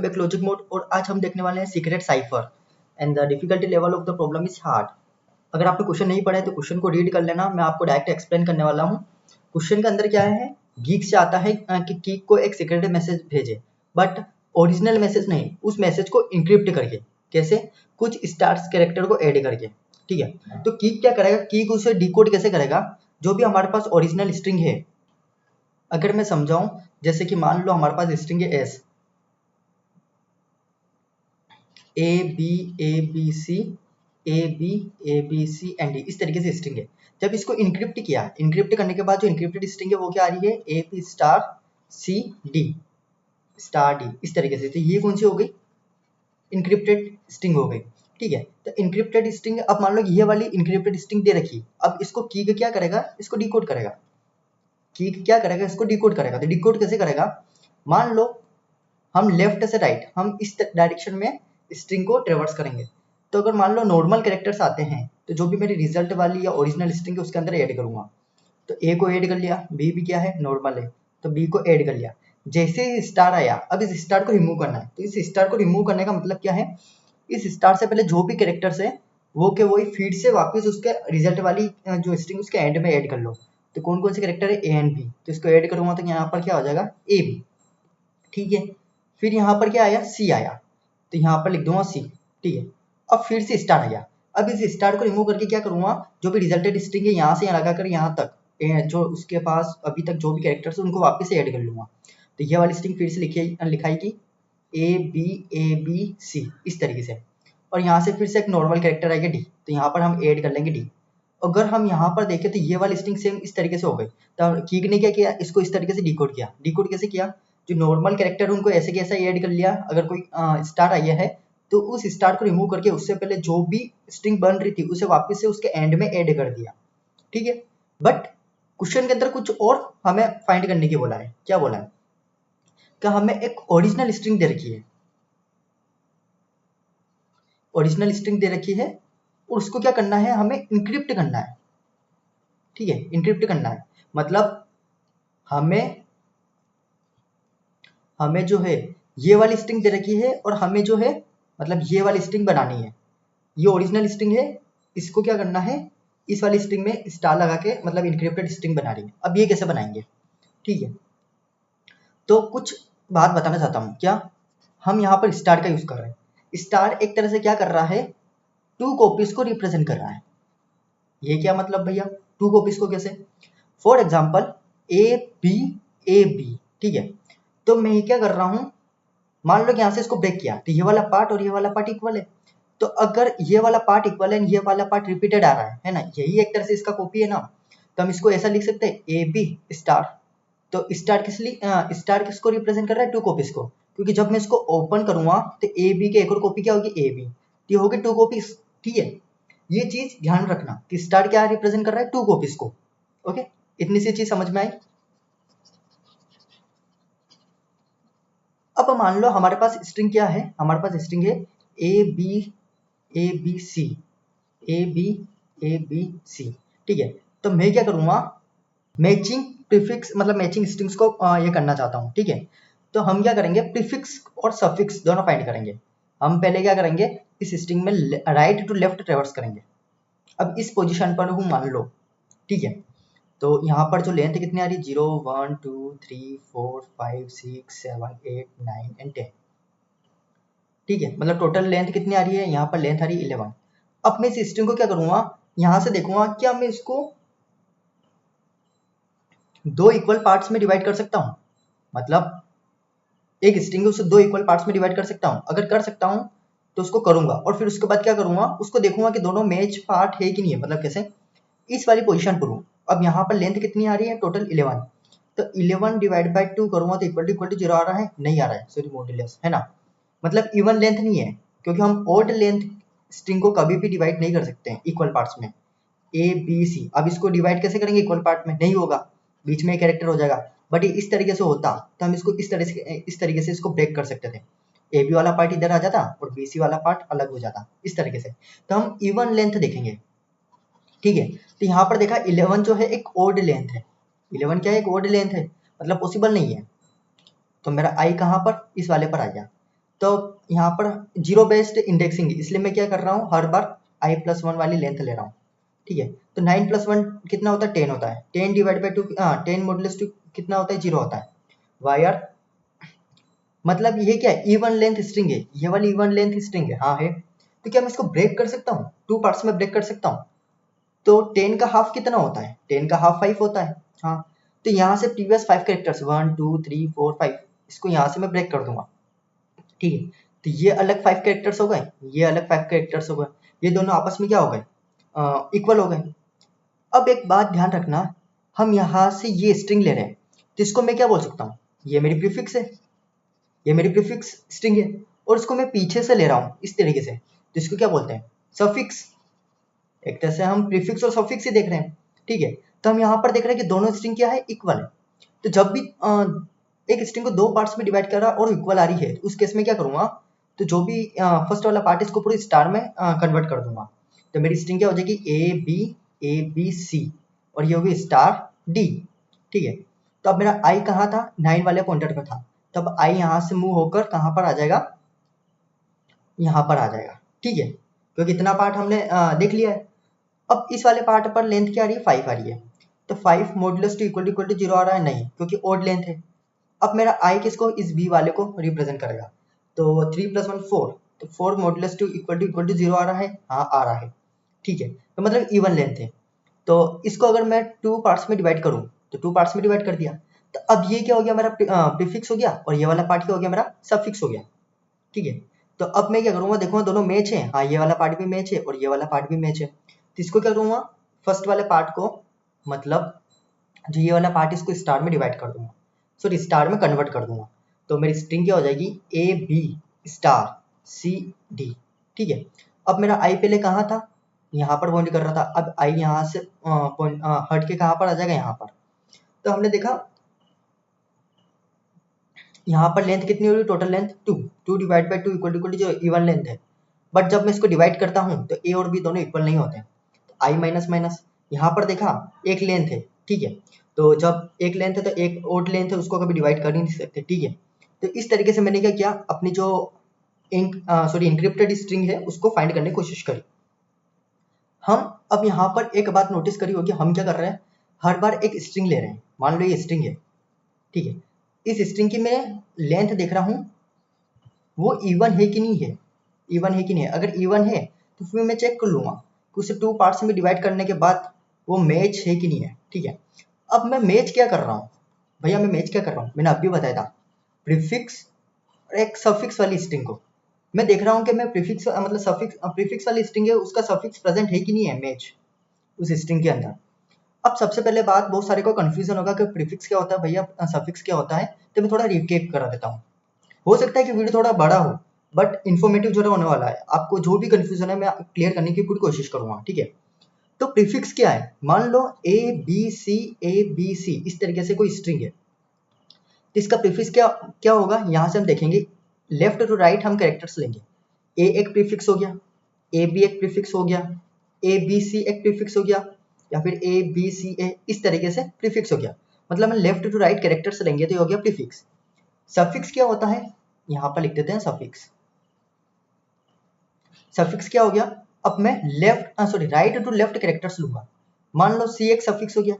Back logic mode और आज हम देखने वाले हैं secret cipher and the difficulty level of the problem is hard. अगर आपने क्वेश्चन नहीं पढ़ा है तो क्वेश्चन को रीड कर लेना, मैं आपको डायरेक्ट एक्सप्लेन करने वाला हूँ। क्वेश्चन के अंदर क्या है, गीक से आता है कि कीक को एक सीक्रेट मैसेज भेजे, बट ओरिजिनल मैसेज नहीं, उस मैसेज को इंक्रिप्ट करके। कैसे? कुछ स्टार्स कैरेक्टर को ऐड करके। ठीक है, तो कीक क्या करेगा, कीक उसे डिकोड कैसे करेगा, जो भी हमारे पास ओरिजिनल स्ट्रिंग है। अगर मैं समझाऊं, जैसे कि मान लो हमारे पास स्ट्रिंग है S, A B C and D, इस तरीके से स्ट्रिंग है। जब इसको इंक्रिप्ट किया, इंक्रिप्ट करने के बाद जो इंक्रिप्टेड स्ट्रिंग है वो क्या आ रही है, A P star C D star D, इस तरीके से। तो ये कौन सी हो गई, इंक्रिप्टेड स्ट्रिंग हो गई। ठीक है, तो इंक्रिप्टेड स्ट्रिंग, अब मान लो ये वाली इंक्रिप्टेड स्ट्रिंग दे रखी, अब इसको की क्या करेगा, इसको डिकोड करेगा। की क्या करेगा, इसको डिकोड करेगा। तो डिकोड कैसे करेगा, मान लो हम लेफ्ट से राइट, हम इस डायरेक्शन में स्ट्रिंग को ट्रेवर्स करेंगे। तो अगर मान लो नॉर्मल कैरेक्टर्स आते हैं, तो जो भी मेरी रिजल्ट वाली या ओरिजिनल स्ट्रिंग है उसके अंदर ऐड करूंगा। तो ए को ऐड कर लिया, बी भी क्या है, नॉर्मल है, तो बी को ऐड कर लिया। जैसे ही स्टार आया, अब इस स्टार को रिमूव करना है। तो इस स्टार को रिमूव करने का मतलब क्या है, इस स्टार से पहले जो भी कैरेक्टर्स है वो के वही फीड से वापस उसके रिजल्ट वाली जो स्ट्रिंग उसके एंड में ऐड कर लो। तो कौन कौन से कैरेक्टर है, ए एंड बी, तो इसको ऐड करूंगा तो यहाँ पर क्या हो जाएगा, ए बी। ठीक है, फिर यहाँ पर क्या आया, सी आया, तो यहाँ पर लिख दूंगा सी। ठीक है, अब फिर से स्टार आया। अब इस स्टार को रिमूव करके क्या करूंगा, जो भी रिजल्टेड स्ट्रिंग है यहाँ से यहाँ लगाकर यहाँ तक जो उसके पास अभी तक जो भी कैरेक्टर्स है उनको वापस से ऐड कर लूंगा। तो ये वाली स्ट्रिंग फिर से लिखाएगी ए बी सी, इस तरीके से। और यहाँ से फिर से एक नॉर्मल कैरेक्टर आएगा डी, तो यहाँ पर हम ऐड कर लेंगे डी। अगर हम यहाँ पर देखें तो ये वाली स्ट्रिंग सेम इस तरीके से हो गई। तो कीक ने क्या किया, इसको इस तरीके से डिकोड किया। डिकोड कैसे किया, जो नॉर्मल कैरेक्टर उनको ऐसे कैसा ऐड कर लिया। अगर कोई स्टार आया है तो उस स्टार को रिमूव करके उससे पहले जो भी स्ट्रिंग बन रही थी उसे वापस से उसके एंड में ऐड कर दिया। ठीक है, बट क्वेश्चन के अंदर कुछ और हमें फाइंड करने की बोला है। क्या बोला है, कि हमें एक ओरिजिनल स्ट्रिंग दे रखी है, ओरिजिनल स्ट्रिंग दे रखी है और उसको क्या करना है, हमें इंक्रिप्ट करना है। ठीक है, इंक्रिप्ट करना है मतलब हमें हमें जो है ये वाली स्ट्रिंग दे रखी है और हमें जो है मतलब ये वाली स्ट्रिंग बनानी है। ये ओरिजिनल स्ट्रिंग है, इसको क्या करना है, इस वाली स्ट्रिंग में स्टार लगा के मतलब इनक्रिप्टेड स्ट्रिंग बना रही है। अब ये कैसे बनाएंगे, ठीक है, तो कुछ बात बताना चाहता हूँ। क्या, हम यहाँ पर स्टार का यूज कर रहे हैं। स्टार एक तरह से क्या कर रहा है, टू कॉपीज को रिप्रेजेंट कर रहा है। ये क्या मतलब भैया, टू कॉपीज को कैसे, फॉर एग्जाम्पल ए बी। ठीक है, तो मैं क्या कर रहा हूँ, मान लो कि यहाँ से इसको ब्रेक किया तो ये वाला पार्ट और ये वाला पार्ट इक्वल है। तो अगर ये वाला पार्ट इक्वल है, ये वाला पार्ट रिपीटेड आ रहा है ना, यही एक तरह से इसका कॉपी है ना। तो हम इसको ऐसा लिख सकते हैं, ए बी स्टार। तो स्टार किस लिए, स्टार किसको रिप्रेजेंट कर रहा है, टू कॉपीज को, क्योंकि जब मैं इसको ओपन करूंगा तो ए बी की एक और कॉपी क्या होगी, ए बी, ये होगी टू कॉपीज। ठीक है, ये चीज ध्यान रखना कि स्टार क्या रिप्रेजेंट कर रहा है, टू कॉपीज को। ओके, इतनी सी चीज समझ में आई। अब मान लो हमारे पास स्ट्रिंग क्या है, हमारे पास स्ट्रिंग है A B C, A B सी। ठीक है, तो मैं क्या करूंगा, मैचिंग प्रीफिक्स मतलब मैचिंग स्ट्रिंग्स को ये करना चाहता हूँ। ठीक है, तो हम क्या करेंगे, प्रीफिक्स और सफिक्स दोनों फाइंड करेंगे। हम पहले क्या करेंगे, इस स्ट्रिंग में राइट टू लेफ्ट ट्रेवर्स करेंगे। अब इस पोजीशन पर हूँ मान लो, ठीक है, तो यहाँ पर जो लेंथ कितनी आ रही है, 0 1 2 3 4 5 6 7 8 9 एंड 10। ठीक है, मतलब टोटल लेंथ कितनी आ रही है, यहाँ पर लेंथ आ रही है 11। अब मैं इस स्ट्रिंग को क्या करूंगा, यहाँ से देखूंगा क्या मैं इसको दो इक्वल पार्ट्स में डिवाइड कर सकता हूँ। मतलब एक स्ट्रिंग है उसे दो इक्वल पार्ट्स में डिवाइड कर सकता हूँ। अगर कर सकता हूँ तो उसको करूंगा और फिर उसके बाद क्या करूंगा, उसको देखूंगा कि दोनों मैच पार्ट है कि नहीं है। मतलब कैसे, इस वाली पोजीशन पर हूँ, अब यहाँ पर लेंथ कितनी आ रही है, टोटल 11। तो 11 डिवाइड बाई 2 करूंगा तो इक्वल टू 0 आ रहा है, नहीं आ रहा है, सॉरी मॉड्यूलस है ना, मतलब इवन लेंथ नहीं है, क्योंकि हम ऑड लेंथ स्ट्रिंग को कभी भी डिवाइड नहीं कर सकते हैं इक्वल पार्ट्स में। ए बी सी, अब इसको डिवाइड कैसे करेंगे, इक्वल पार्ट में नहीं होगा, बीच में एक कैरेक्टर हो जाएगा। बट ये इस तरीके से होता तो हम इसको इस तरीके से इसको ब्रेक कर सकते थे। ए बी वाला पार्ट इधर आ जाता और बी सी वाला पार्ट अलग हो जाता, इस तरीके से। तो हम इवन लेंथ देखेंगे। ठीक है, तो यहाँ पर देखा 11 जो है एक ओड लेंथ है, 11 क्या है, एक ओड लेंथ है, मतलब पॉसिबल नहीं है। तो मेरा आई कहाँ पर, इस वाले पर आ गया। तो यहाँ पर जीरो बेस्ड इंडेक्सिंग, इसलिए मैं क्या कर रहा हूँ, हर बार i+1 वाली लेंथ ले रहा हूँ, ठीक है। तो 9+1 कितना होता है, 10 होता है। 10 डिवाइड बाई 2, 10 मॉडुलस 2 कितना होता है, 0 होता है। वायर मतलब ये क्या है, इवन लेंथ स्ट्रिंग है, ये वाली इवन लेंथ स्ट्रिंग है, हाँ है। तो क्या मैं इसको ब्रेक कर सकता हूँ, 2 पार्ट्स में ब्रेक कर सकता हूँ। तो 10 का हाफ कितना होता है, 10 का हाफ 5 होता है, हाँ। तो यहाँ से प्रीवियस 5 कैरेक्टर्स 1 2 3 4 5 इसको यहाँ से मैं ब्रेक कर दूंगा, ठीक है। तो ये अलग 5 कैरेक्टर्स हो गए, ये अलग 5 कैरेक्टर्स हो गए, ये दोनों आपस में क्या हो गए, इक्वल हो गए। अब एक बात ध्यान रखना, हम यहाँ से ये स्ट्रिंग ले रहे हैं, तो इसको मैं क्या बोल सकता हूँ, ये मेरी प्रीफिक्स है, ये मेरी प्रीफिक्स स्ट्रिंग है, और इसको मैं पीछे से ले रहा हूँ इस तरीके से, तो इसको क्या बोलते हैं, सफिक्स। एक तरह से हम प्रीफिक्स और सफिक्स ही देख रहे हैं, ठीक है। तो हम यहाँ पर देख रहे हैं कि दोनों स्ट्रिंग क्या है, इक्वल है। तो जब भी एक स्ट्रिंग को 2 पार्ट्स में डिवाइड कर रहा और इक्वल आ रही है, उस केस में क्या करूंगा, तो जो भी फर्स्ट वाला पार्ट इसको पूरे स्टार में कन्वर्ट कर दूंगा। तो मेरी स्ट्रिंग क्या हो जाएगी, ए बी सी, और ये होगी स्टार डी, ठीक है। तो अब मेरा आई कहाँ था, 9 वाले पॉइंटर पर था, तब आई यहाँ से मूव होकर कहाँ पर आ जाएगा, यहाँ पर आ जाएगा, ठीक है। क्योंकि इतना पार्ट हमने देख लिया है। अब इस वाले पार्ट पर लेंथ क्या आ रही है, 5 आ रही है। तो 5 मॉडुलस 2 इक्वल टू 0 आ रहा है, नहीं, क्योंकि ओड लेंथ है। अब मेरा आई किसको, इस बी वाले को रिप्रेजेंट करेगा। तो 3+1 4, तो 4 मॉडुलस 2 इक्वल टू 0 आ रहा है, हाँ आ रहा है, ठीक है। तो मतलब इवन लेंथ है। तो इसको अगर मैं 2 पार्ट्स में डिवाइड करूँ, तो 2 पार्ट्स में डिवाइड कर दिया, तो अब ये क्या हो गया, मेरा प्रीफिक्स हो गया, और ये वाला पार्ट क्या हो गया, मेरा सफिक्स हो गया, ठीक है। तो अब मैं क्या करूंगा, देखूंगा दोनों मैच है, हाँ ये वाला पार्ट भी मैच है और ये वाला पार्ट भी मैच है। तो इसको क्या करूंगा, फर्स्ट वाले पार्ट को, मतलब जो ये वाला पार्ट, इसको स्टार में डिवाइड कर दूंगा, सॉरी स्टार में कन्वर्ट कर दूंगा। तो मेरी स्ट्रिंग क्या हो जाएगी, A B star C D, ठीक है। अब मेरा आई पहले कहाँ था, यहाँ पर पॉइंट कर रहा था, अब आई यहाँ से हट के कहाँ पर आ जाएगा, यहाँ पर। तो हमने देखा यहाँ पर लेंथ कितनी हो रही है, total length 2 divide by 2 equal to जो इवन लेंथ है। बट जब मैं इसको डिवाइड करता हूँ तो ए और बी दोनों इक्वल नहीं होते हैं, आई माइनस माइनस, यहाँ पर देखा एक लेंथ है, ठीक है। तो जब एक लेंथ है तो एक ओड लेंथ है, उसको कभी डिवाइड कर ही नहीं सकते, ठीक है। तो इस तरीके से मैंने क्या किया, अपनी जो इंक्रिप्टेड स्ट्रिंग है उसको फाइंड करने की कोशिश करी। हम अब यहाँ पर एक बात नोटिस करी होगी, हम क्या कर रहे हैं, हर बार एक स्ट्रिंग ले रहे हैं, मान लो ये स्ट्रिंग है, ठीक है। इस स्ट्रिंग की मैं लेंथ देख रहा हूँ, वो इवन है कि नहीं है, इवन है कि नहीं है। अगर इवन है तो फिर मैं चेक कर लूंगा कि उसे 2 पार्ट्स में डिवाइड करने के बाद वो मैच है कि नहीं है, ठीक है। अब मैं मैच क्या कर रहा हूँ भैया, मैं मैच क्या कर रहा हूँ, मैंने अभी बताया था, प्रीफिक्स और एक सफिक्स वाली स्ट्रिंग को मैं देख रहा हूँ कि मैं प्रीफिक्स मतलब सफिक्स, प्रीफिक्स वाली स्ट्रिंग है उसका सफिक्स प्रेजेंट है कि नहीं है मैच उस स्ट्रिंग के अंदर। अब सबसे पहले बात, बहुत सारे को कंफ्यूजन होगा कि प्रीफिक्स क्या होता है भैया, सफिक्स क्या होता है, तो मैं थोड़ा रिकेप करा देता हूँ। हो सकता है कि वीडियो थोड़ा बड़ा हो, बट इन्फॉर्मेटिव जो होने वाला है, आपको जो भी कंफ्यूजन है मैं क्लियर करने की पूरी कोशिश करूंगा, ठीक है। तो प्रीफिक्स क्या है, मान लो ए बी सी इस तरीके से कोई स्ट्रिंग है, तो इसका प्रीफिक्स क्या क्या होगा, यहां से हम देखेंगे लेफ्ट टू राइट हम कैरेक्टर्स लेंगे। ए एक प्रीफिक्स हो गया, ए बी एक प्रीफिक्स हो गया, ए बी सी एक प्रीफिक्स हो गया, या फिर ए बी सी ए इस तरीके से प्रीफिक्स हो गया। मतलब हम लेफ्ट टू राइट कैरेक्टर्स लेंगे तो ये हो गया प्रीफिक्स। सफिक्स क्या होता है, यहाँ पर लिख देते हैं सफिक्स। सफिक्स क्या हो गया, अब मैं left sorry right to left characters लूंगा। मान लो सी एक सफिक्स हो गया,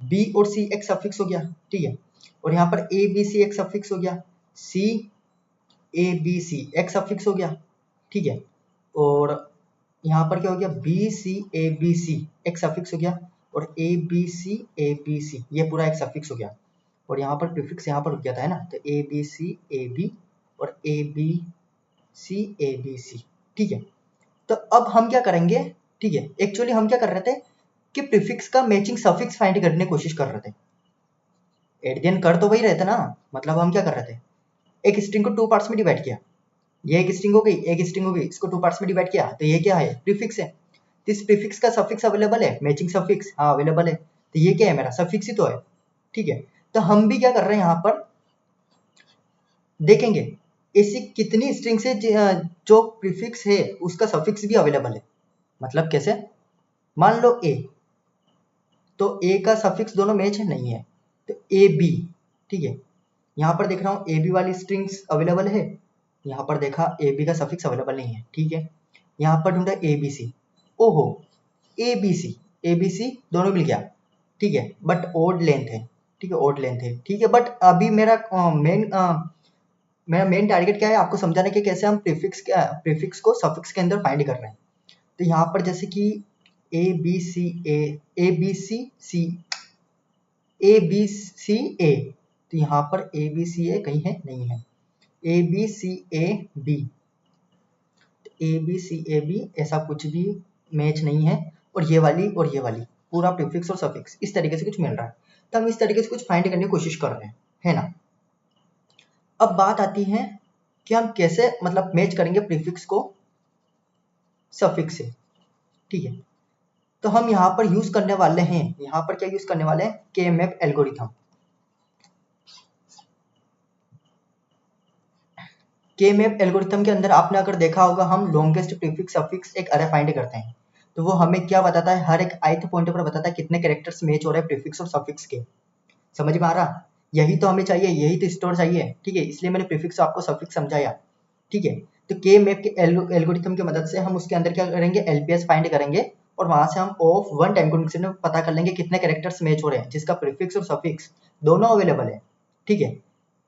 बी और सी एक सफिक्स हो गया, ठीक है। और यहाँ पर ए बी सी एक सफिक्स हो गया, सी ए बी सी एक सफिक्स हो गया, ठीक है। और यहाँ पर क्या हो गया, बी सी ए बी सी एक सफिक्स हो गया, और ए बी सी ये पूरा एक सफिक्स हो गया। और यहाँ पर प्रीफिक्स यहाँ पर रुक गया था, है ना, तो A B C A B और ए बी सी ए बी सी, ठीक है। तो अब हम क्या करेंगे, ठीक है, एक्चुअली हम क्या कर रहे थे कि प्रीफिक्स का मैचिंग सफिक्स फाइंड करने की कोशिश कर रहे थे। एट द एंड कर तो वही रहे थे ना, मतलब हम क्या कर रहे थे, एक स्ट्रिंग को 2 पार्ट्स में डिवाइड किया, ये एक स्ट्रिंग हो गई, एक स्ट्रिंग हो गई, इसको 2 पार्ट्स में डिवाइड किया, तो ये क्या है, प्रीफिक्स है। तो इस प्रीफिक्स का सफिक्स अवेलेबल है, मैचिंग सफिक्स, हाँ अवेलेबल है, तो ये क्या है, मेरा सफिक्स ही तो है, ठीक है। तो हम भी क्या कर रहे हैं, यहाँ पर देखेंगे ऐसी कितनी स्ट्रिंग से जो प्रीफिक्स है उसका सफिक्स भी अवेलेबल है। मतलब कैसे, मान लो ए, तो ए का सफिक्स दोनों मैच है, नहीं है, तो ए बी, ठीक है। यहाँ पर देख रहा हूँ ए बी वाली स्ट्रिंग्स अवेलेबल है, यहाँ पर देखा ए बी का सफिक्स अवेलेबल नहीं है, ठीक है। यहाँ पर ढूंढा ए बी सी, ओहो ए बी सी दोनों मिल गया, ठीक है, बट ओड लेंथ है, ठीक है, ओड लेंथ है, ठीक है। बट अभी मेरा मेन टारगेट क्या है, आपको समझाना कि कैसे हम प्रीफिक्स को सफिक्स के अंदर फाइंड कर रहे हैं। तो यहाँ पर जैसे कि A B C A B C C A B C A, तो यहाँ पर ए बी सी ए कहीं है, नहीं है। A B C A B, A B C A B ऐसा कुछ भी मैच नहीं है। और ये वाली पूरा प्रीफिक्स और सफिक्स इस तरीके से कुछ मिल रहा है। तो हम इस तरीके से कुछ फाइंड करने की कोशिश कर रहे हैं, है ना। अब बात आती है कि हम कैसे मतलब मैच करेंगे प्रीफिक्स को सफिक्स से, ठीक है। तो हम यहाँ पर यूज करने वाले हैं, यहाँ पर क्या यूज करने वाले हैं, के मैप एल्गोरिथम। के मैप एल्गोरिथम के अंदर आपने अगर देखा होगा, हम लॉन्गेस्ट प्रीफिक्स सफिक्स एक अरे फाइंड करते हैं, तो वो हमें क्या बताता है, हर एक ith पॉइंट पर बताता है कितने कैरेक्टर्स मैच हो रहे हैं प्रीफिक्स और सफिक्स के। समझ में आ रहा, यही तो हमें चाहिए, यही तो स्टोर चाहिए, ठीक है। इसलिए मैंने प्रीफिक्स आपको सफिक्स समझाया, ठीक है। तो के मैप के एल्गोरिथम की मदद से हम उसके अंदर क्या करेंगे, एलपीएस फाइंड करेंगे, और वहां से हम ऑफ वन टाइम कॉन्वेक्शन में पता कर लेंगे कितने कैरेक्टर्स मैच हो रहे हैं जिसका प्रीफिक्स और सफिक्स दोनों अवेलेबल है, ठीक है।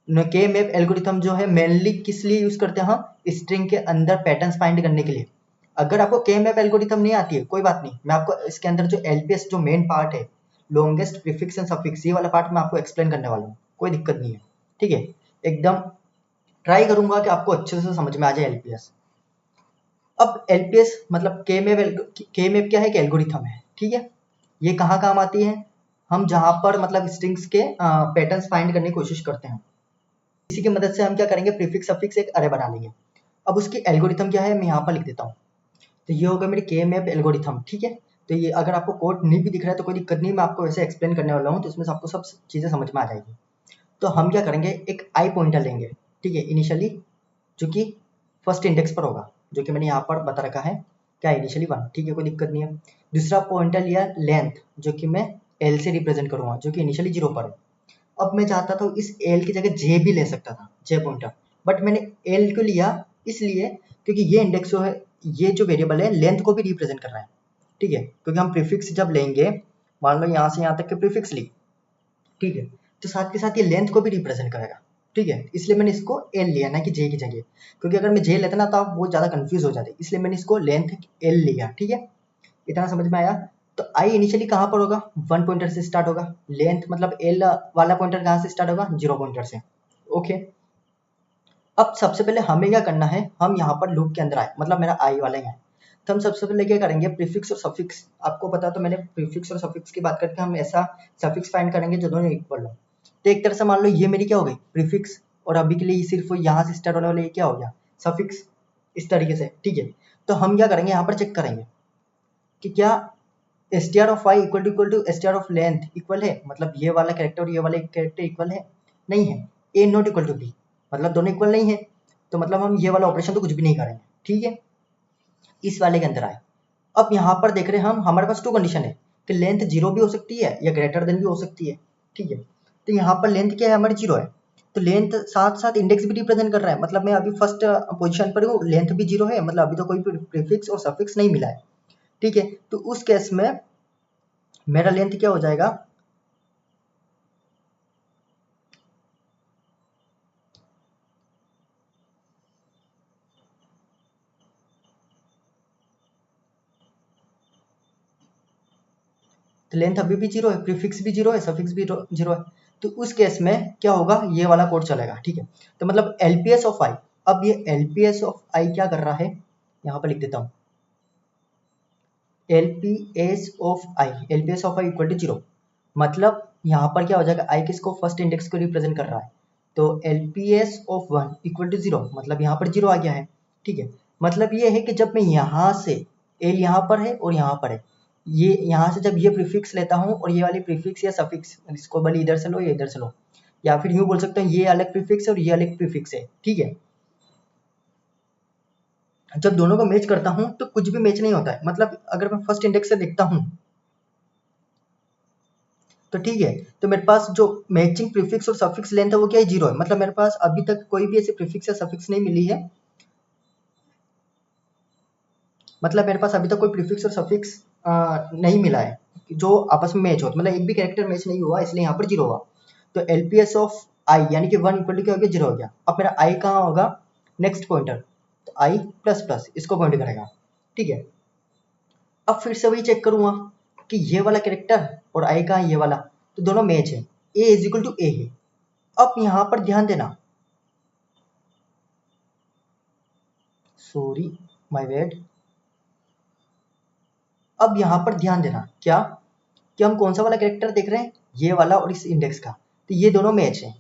के मैप एल्गोरिथम जो है मेनली किस लिए यूज करते हैं, हम स्ट्रिंग के अंदर पैटर्न्स फाइंड करने के लिए। अगर आपको के मैप एल्गोरिथम नहीं आती है कोई बात नहीं, मैं आपको इसके अंदर जो एलपीएस जो मेन पार्ट है, लॉन्गेस्ट प्रीफिक्स एंड सफिक्स, ये वाला पार्ट मैं आपको एक्सप्लेन करने वाला हूँ, कोई दिक्कत नहीं है, ठीक है। एकदम ट्राई करूंगा कि आपको अच्छे से समझ में आ जाए एलपीएस। अब एलपीएस मतलब के मैप क्या है, कि एल्गोरिथम है, ठीक है। ये कहाँ काम आती है, हम जहां पर मतलब स्ट्रिंग्स के पैटर्न्स फाइंड करने की कोशिश करते हैं, इसी की मदद से हम क्या करेंगे, प्रीफिक्स सफिक्स एक अरे बना लेंगे। अब उसकी एल्गोरिथम क्या है, मैं यहाँ पर लिख देता हूँ। तो ये होगा मेरे के मैप एल्गोरिथम, ठीक है। तो ये अगर आपको कोड नहीं भी दिख रहा है तो कोई दिक्कत नहीं, मैं आपको वैसे एक्सप्लेन करने वाला हूँ, तो इसमें से आपको सब चीज़ें समझ में आ जाएगी। तो हम क्या करेंगे, एक आई पॉइंटर लेंगे, ठीक है, इनिशियली, जो कि फर्स्ट इंडेक्स पर होगा, जो कि मैंने यहाँ पर बता रखा है क्या, इनिशियली 1, ठीक है, कोई दिक्कत नहीं है। दूसरा पॉइंटर लिया लेंथ, जो कि मैं एल से रिप्रेजेंट करूँगा, जो कि इनिशियली 0 पर है। अब मैं चाहता था इस एल की जगह जे भी ले सकता था, जे पॉइंटर, बट मैंने एल को लिया इसलिए क्योंकि ये इंडेक्स जो है, ये जो वेरिएबल है लेंथ को भी रिप्रेजेंट कर रहा है, ठीक है। क्योंकि हम प्रीफिक्स जब लेंगे, मान लो यहाँ से यहाँ तक के प्रीफिक्स ली, ठीक है, तो साथ के साथ ये लेंथ को भी रिप्रेजेंट करेगा, ठीक है। इसलिए मैंने इसको एल लिया, ना कि जे की जगह, क्योंकि अगर मैं जे लेता ना तो आप बहुत ज़्यादा कंफ्यूज हो जाते, इसलिए मैंने इसको लेंथ एल लिया, ठीक है। इतना समझ में आया। तो आई इनिशियली कहाँ पर होगा, 1 पॉइंटर से स्टार्ट होगा, लेंथ मतलब एल वाला पॉइंटर कहाँ से स्टार्ट होगा, 0 पॉइंटर से, ओके। अब सबसे पहले हमें क्या करना है, हम यहाँ पर लूप के अंदर आए, मतलब मेरा आई वाला ही है। तो हम सबसे पहले क्या करेंगे, प्रीफिक्स और सफिक्स, आपको पता तो मैंने प्रीफिक्स और सफिक्स की बात करके हम ऐसा सफिक्स फाइंड करेंगे जो दोनों इक्वल हो। तो एक तरह से मान लो ये मेरी क्या हो गई, प्रीफिक्स, और अभी के लिए सिर्फ यहाँ से स्टार्ट होने वाले ये क्या हो गया, सफिक्स, इस तरीके से, ठीक है। तो हम क्या करेंगे, यहाँ पर चेक करेंगे कि क्या S of Y equal to S of length equal है, मतलब ये वाला कैरेक्टर और ये वाला कैरेक्टर इक्वल है, नहीं है। ए नॉट इक्वल टू बी, मतलब दोनों इक्वल नहीं है, तो मतलब हम ये वाला ऑपरेशन तो कुछ भी नहीं करेंगे, ठीक है। इस वाले के अंदर आए, अब यहाँ पर देख रहे हैं हम, हमारे पास 2 कंडीशन है कि लेंथ 0 भी हो सकती है या ग्रेटर देन भी हो सकती है, ठीक है। तो यहाँ पर लेंथ क्या है, हमारी 0 है, तो लेंथ साथ साथ इंडेक्स भी रिप्रेजेंट कर रहा है, मतलब मैं अभी फर्स्ट पोजीशन पर हूँ, लेंथ भी 0 है, मतलब अभी तो कोई प्रीफिक्स और सफिक्स नहीं मिला है, ठीक है। तो उस केस में मेरा लेंथ क्या हो जाएगा, तो लेंथ अभी भी 0 है, प्रीफिक्स भी 0 है, सफिक्स भी 0 है। तो उस केस में क्या होगा, ये वाला कोड चलेगा, ठीक है। तो मतलब एलपीएस ऑफ आई, अब ये एलपीएस ऑफ आई क्या कर रहा है, यहाँ पर लिख देता हूँ, LPS of I, LPS of I equal to 0, मतलब यहाँ पर क्या हो जाएगा, आई किसको, फर्स्ट इंडेक्स को रिप्रेजेंट कर रहा है, तो एलपीएस ऑफ 1 इक्वल टू 0, मतलब यहाँ पर 0 आ गया है, ठीक है। मतलब ये है कि जब मैं यहाँ से, एल यहाँ पर है और यहाँ पर है, ये यहाँ से जब ये प्रीफिक्स लेता हूँ और ये वाली प्रीफिक्स या सफिक्स, इसको भले इधर से लो या इधर से लो, या फिर यूँ बोल सकते हैं ये अलग प्रीफिक्स है और ये अलग प्रीफिक्स है, ठीक है। जब दोनों को मैच करता हूँ तो कुछ भी मैच नहीं होता है, मतलब अगर मैं फर्स्ट इंडेक्स से देखता हूँ तो ठीक है, तो मेरे पास जो मैचिंग प्रीफिक्स और सफिक्स लेंथ है वो क्या है, 0 है। मतलब मेरे पास अभी तक कोई भी ऐसी प्रीफिक्स या सफिक्स नहीं मिली है, मतलब मेरे पास अभी तक कोई प्रीफिक्स और सफिक्स नहीं मिला है जो आपस में मैच हो, मतलब एक भी कैरेक्टर मैच नहीं हुआ, इसलिए यहाँ पर 0 हुआ। तो एलपीएस ऑफ आई यानी कि 1 इक्वल टू क्या हो गया, 0 हो गया। अब मेरा आई कहाँ होगा, नेक्स्ट पॉइंटर, तो आई प्लस प्लस इसको पॉइंट करेगा, ठीक है। अब फिर से वही चेक करूंगा कि ये वाला कैरेक्टर और आई का ये वाला, तो दोनों मैच है, ए इज इक्वल टू ए है। अब यहां पर ध्यान देना, सॉरी माय बैड, अब यहां पर ध्यान देना क्या, कि हम कौन सा वाला कैरेक्टर देख रहे हैं, ये वाला और इस इंडेक्स का, तो ये दोनों मैच है।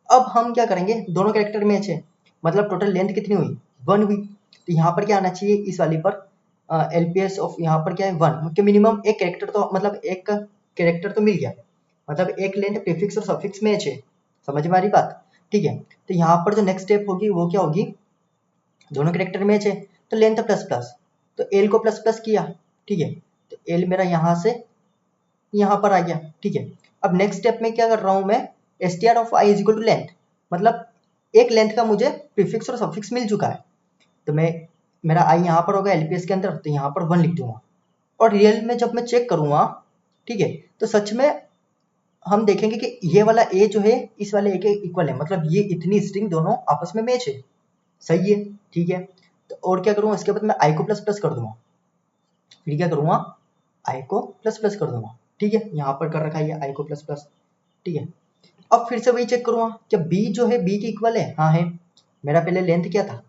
अब हम क्या करेंगे, दोनों कैरेक्टर मैच है, मतलब टोटल लेंथ कितनी हुई, 1 हुई। तो यहाँ पर क्या आना चाहिए, इस वाली पर एलपीएस ऑफ यहाँ पर क्या है 1, कि मिनिमम एक कैरेक्टर तो, मतलब एक कैरेक्टर तो मिल गया, मतलब एक लेंथ प्रीफिक्स और सफिक्स मैच है। समझ में आ रही बात, ठीक है। तो यहाँ पर जो नेक्स्ट स्टेप होगी वो क्या होगी, दोनों कैरेक्टर मैच है, तो लेंथ प्लस प्लस, तो एल को प्लस प्लस किया, ठीक है। तो एल मेरा यहाँ से यहाँ पर आ गया, ठीक है। अब नेक्स्ट स्टेप में क्या कर रहा हूँ मैं, S T R of I is equal to length, मतलब एक लेंथ का मुझे प्रीफिक्स और सफिक्स मिल चुका है, तो मैं, मेरा आई यहाँ पर होगा एलपीएस के अंदर, तो यहाँ पर 1 लिख दूंगा। और रियल में जब मैं चेक करूंगा, ठीक है, तो सच में हम देखेंगे कि ये वाला ए जो है इस वाले ए के इक्वल है, मतलब ये इतनी स्ट्रिंग दोनों आपस में मैच है, सही है, ठीक है। तो और क्या करूंगा, इसके बाद मैं आई को प्लस प्लस कर दूंगा, फिर क्या करूंगा, आई को प्लस प्लस कर दूंगा, ठीक है। यहाँ पर कर रखा है आई को प्लस प्लस, ठीक है। अब फिर से वही चेक करूंगा, क्या बी जो है बी के इक्वल है, हाँ है। मेरा पहले लेंथ क्या था,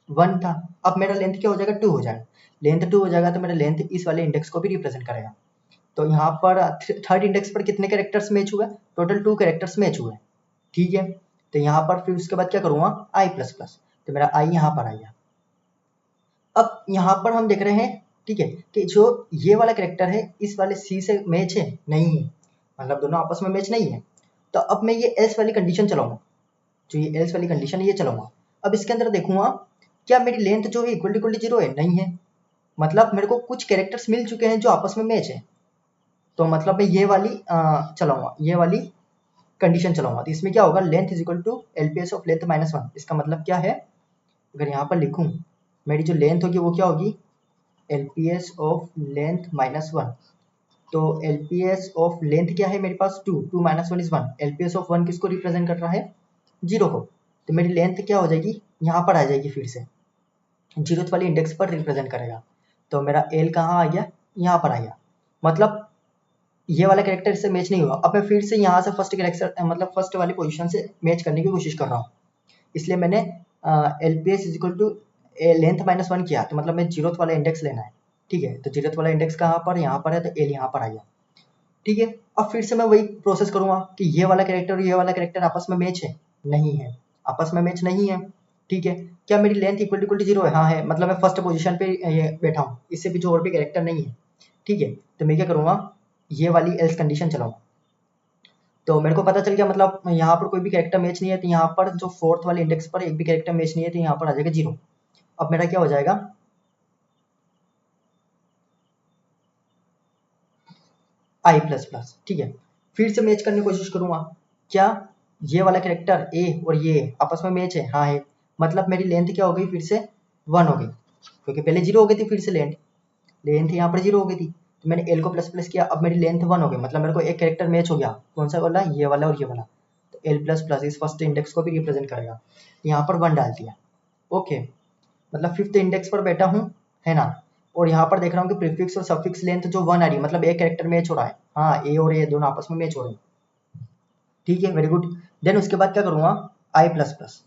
1 था, अब मेरा लेंथ क्या हो जाएगा, 2 हो जाएगा। लेंथ 2 हो जाएगा तो मेरा लेंथ इस वाले इंडेक्स को भी रिप्रेजेंट करेगा। तो यहाँ पर थर्ड इंडेक्स पर कितने कैरेक्टर्स मैच हुए, टोटल 2 कैरेक्टर्स मैच हुए, ठीक है। तो यहाँ पर फिर उसके बाद क्या करूंगा, आई प्लस प्लस, तो मेरा आई यहाँ पर आ गया। अब यहाँ पर हम देख रहे हैं, ठीक है, कि जो ये वाला कैरेक्टर है इस वाले सी से मैच है, नहीं है, मतलब दोनों आपस में मैच नहीं है। तो अब मैं ये एल्स वाली कंडीशन चलाऊंगा, जो ये एल्स वाली कंडीशन है ये चलाऊंगा। अब इसके अंदर देखूंगा क्या मेरी लेंथ जो है इक्वल टू 0 है, नहीं है, मतलब मेरे को कुछ कैरेक्टर्स मिल चुके हैं जो आपस में मैच है। तो मतलब मैं ये वाली चलाऊंगा, ये वाली कंडीशन चलाऊंगा। तो इसमें क्या होगा, length is equal to LPS of length minus 1। इसका मतलब क्या है, अगर यहाँ पर लिखूं, मेरी जो लेंथ होगी वो क्या होगी, एलपीएस ऑफ लेंथ माइनस 1। तो एलपीएस ऑफ लेंथ क्या है मेरे पास, 2, 2 माइनस 1 इज 1। एलपीएस ऑफ 1 किसको रिप्रेजेंट कर रहा है, 0 को। तो मेरी लेंथ क्या हो जाएगी, यहाँ पर आ जाएगी, फिर से 0th वाली इंडेक्स पर रिप्रेजेंट करेगा। तो मेरा एल कहाँ आ गया, यहाँ पर आ गया, मतलब ये वाला कैरेक्टर इससे मैच नहीं हुआ। अब मैं फिर से यहाँ से फर्स्ट कैरेक्टर, मतलब फर्स्ट वाली पोजीशन से मैच करने की कोशिश कर रहा हूँ, इसलिए मैंने L P S is equal to length minus 1 किया, तो मतलब मैं 0th वाला इंडेक्स लेना है, ठीक है। तो 0th वाला इंडेक्स कहाँ पर, यहाँ पर है, तो एल यहाँ पर आ गया, ठीक है। अब फिर से मैं वही प्रोसेस करूंगा कि ये वाला कैरेक्टर और ये वाला कैरेक्टर आपस में मैच है, नहीं है, आपस में मैच नहीं है, ठीक है। क्या मेरी लेंथ इक्वल टू 0 है, हाँ है, मतलब मैं फर्स्ट पोजीशन पे ये बैठा हूँ, इससे भी जो और भी कैरेक्टर नहीं है, ठीक है। तो मैं क्या करूंगा, ये वाली एल्स कंडीशन चलाऊंगा। तो मेरे को पता चल गया, मतलब यहाँ पर कोई भी कैरेक्टर मैच नहीं है, तो यहाँ पर जो 4th वाले इंडेक्स पर एक भी कैरेक्टर मैच नहीं है, तो यहाँ पर आ जाएगा 0। अब मेरा क्या हो जाएगा, आई प्लस प्लस, ठीक है। फिर से मैच करने की कोशिश करूंगा, क्या ये वाला कैरेक्टर ए और ये आपस में मैच है, हाँ है, मतलब मेरी लेंथ क्या हो गई, फिर से 1 हो गई, क्योंकि पहले 0 हो गई थी, फिर से लेंथ लेंथ यहाँ पर 0 हो गई थी। तो मैंने एल को प्लस प्लस किया, अब मेरी लेंथ 1 हो गई, मतलब मेरे को एक कैरेक्टर मैच हो गया, कौन सा वाला, ये वाला और ये वाला। तो एल प्लस प्लस इस फर्स्ट इंडेक्स को भी रिप्रेजेंट करेगा, यहाँ पर 1 डाल दिया, ओके। मतलब 5th इंडेक्स पर बैठा हूँ, है ना। और यहाँ पर देख रहा हूँ कि प्रीफिक्स और सफिक्स लेंथ जो 1 आ रही है, मतलब एक कैरेक्टर मैच हो रहा है, हाँ ए और ए दोनों आपस में मैच हो रहे हैं, ठीक है, वेरी गुड। देन उसके बाद क्या करूंगा, आई प्लस प्लस।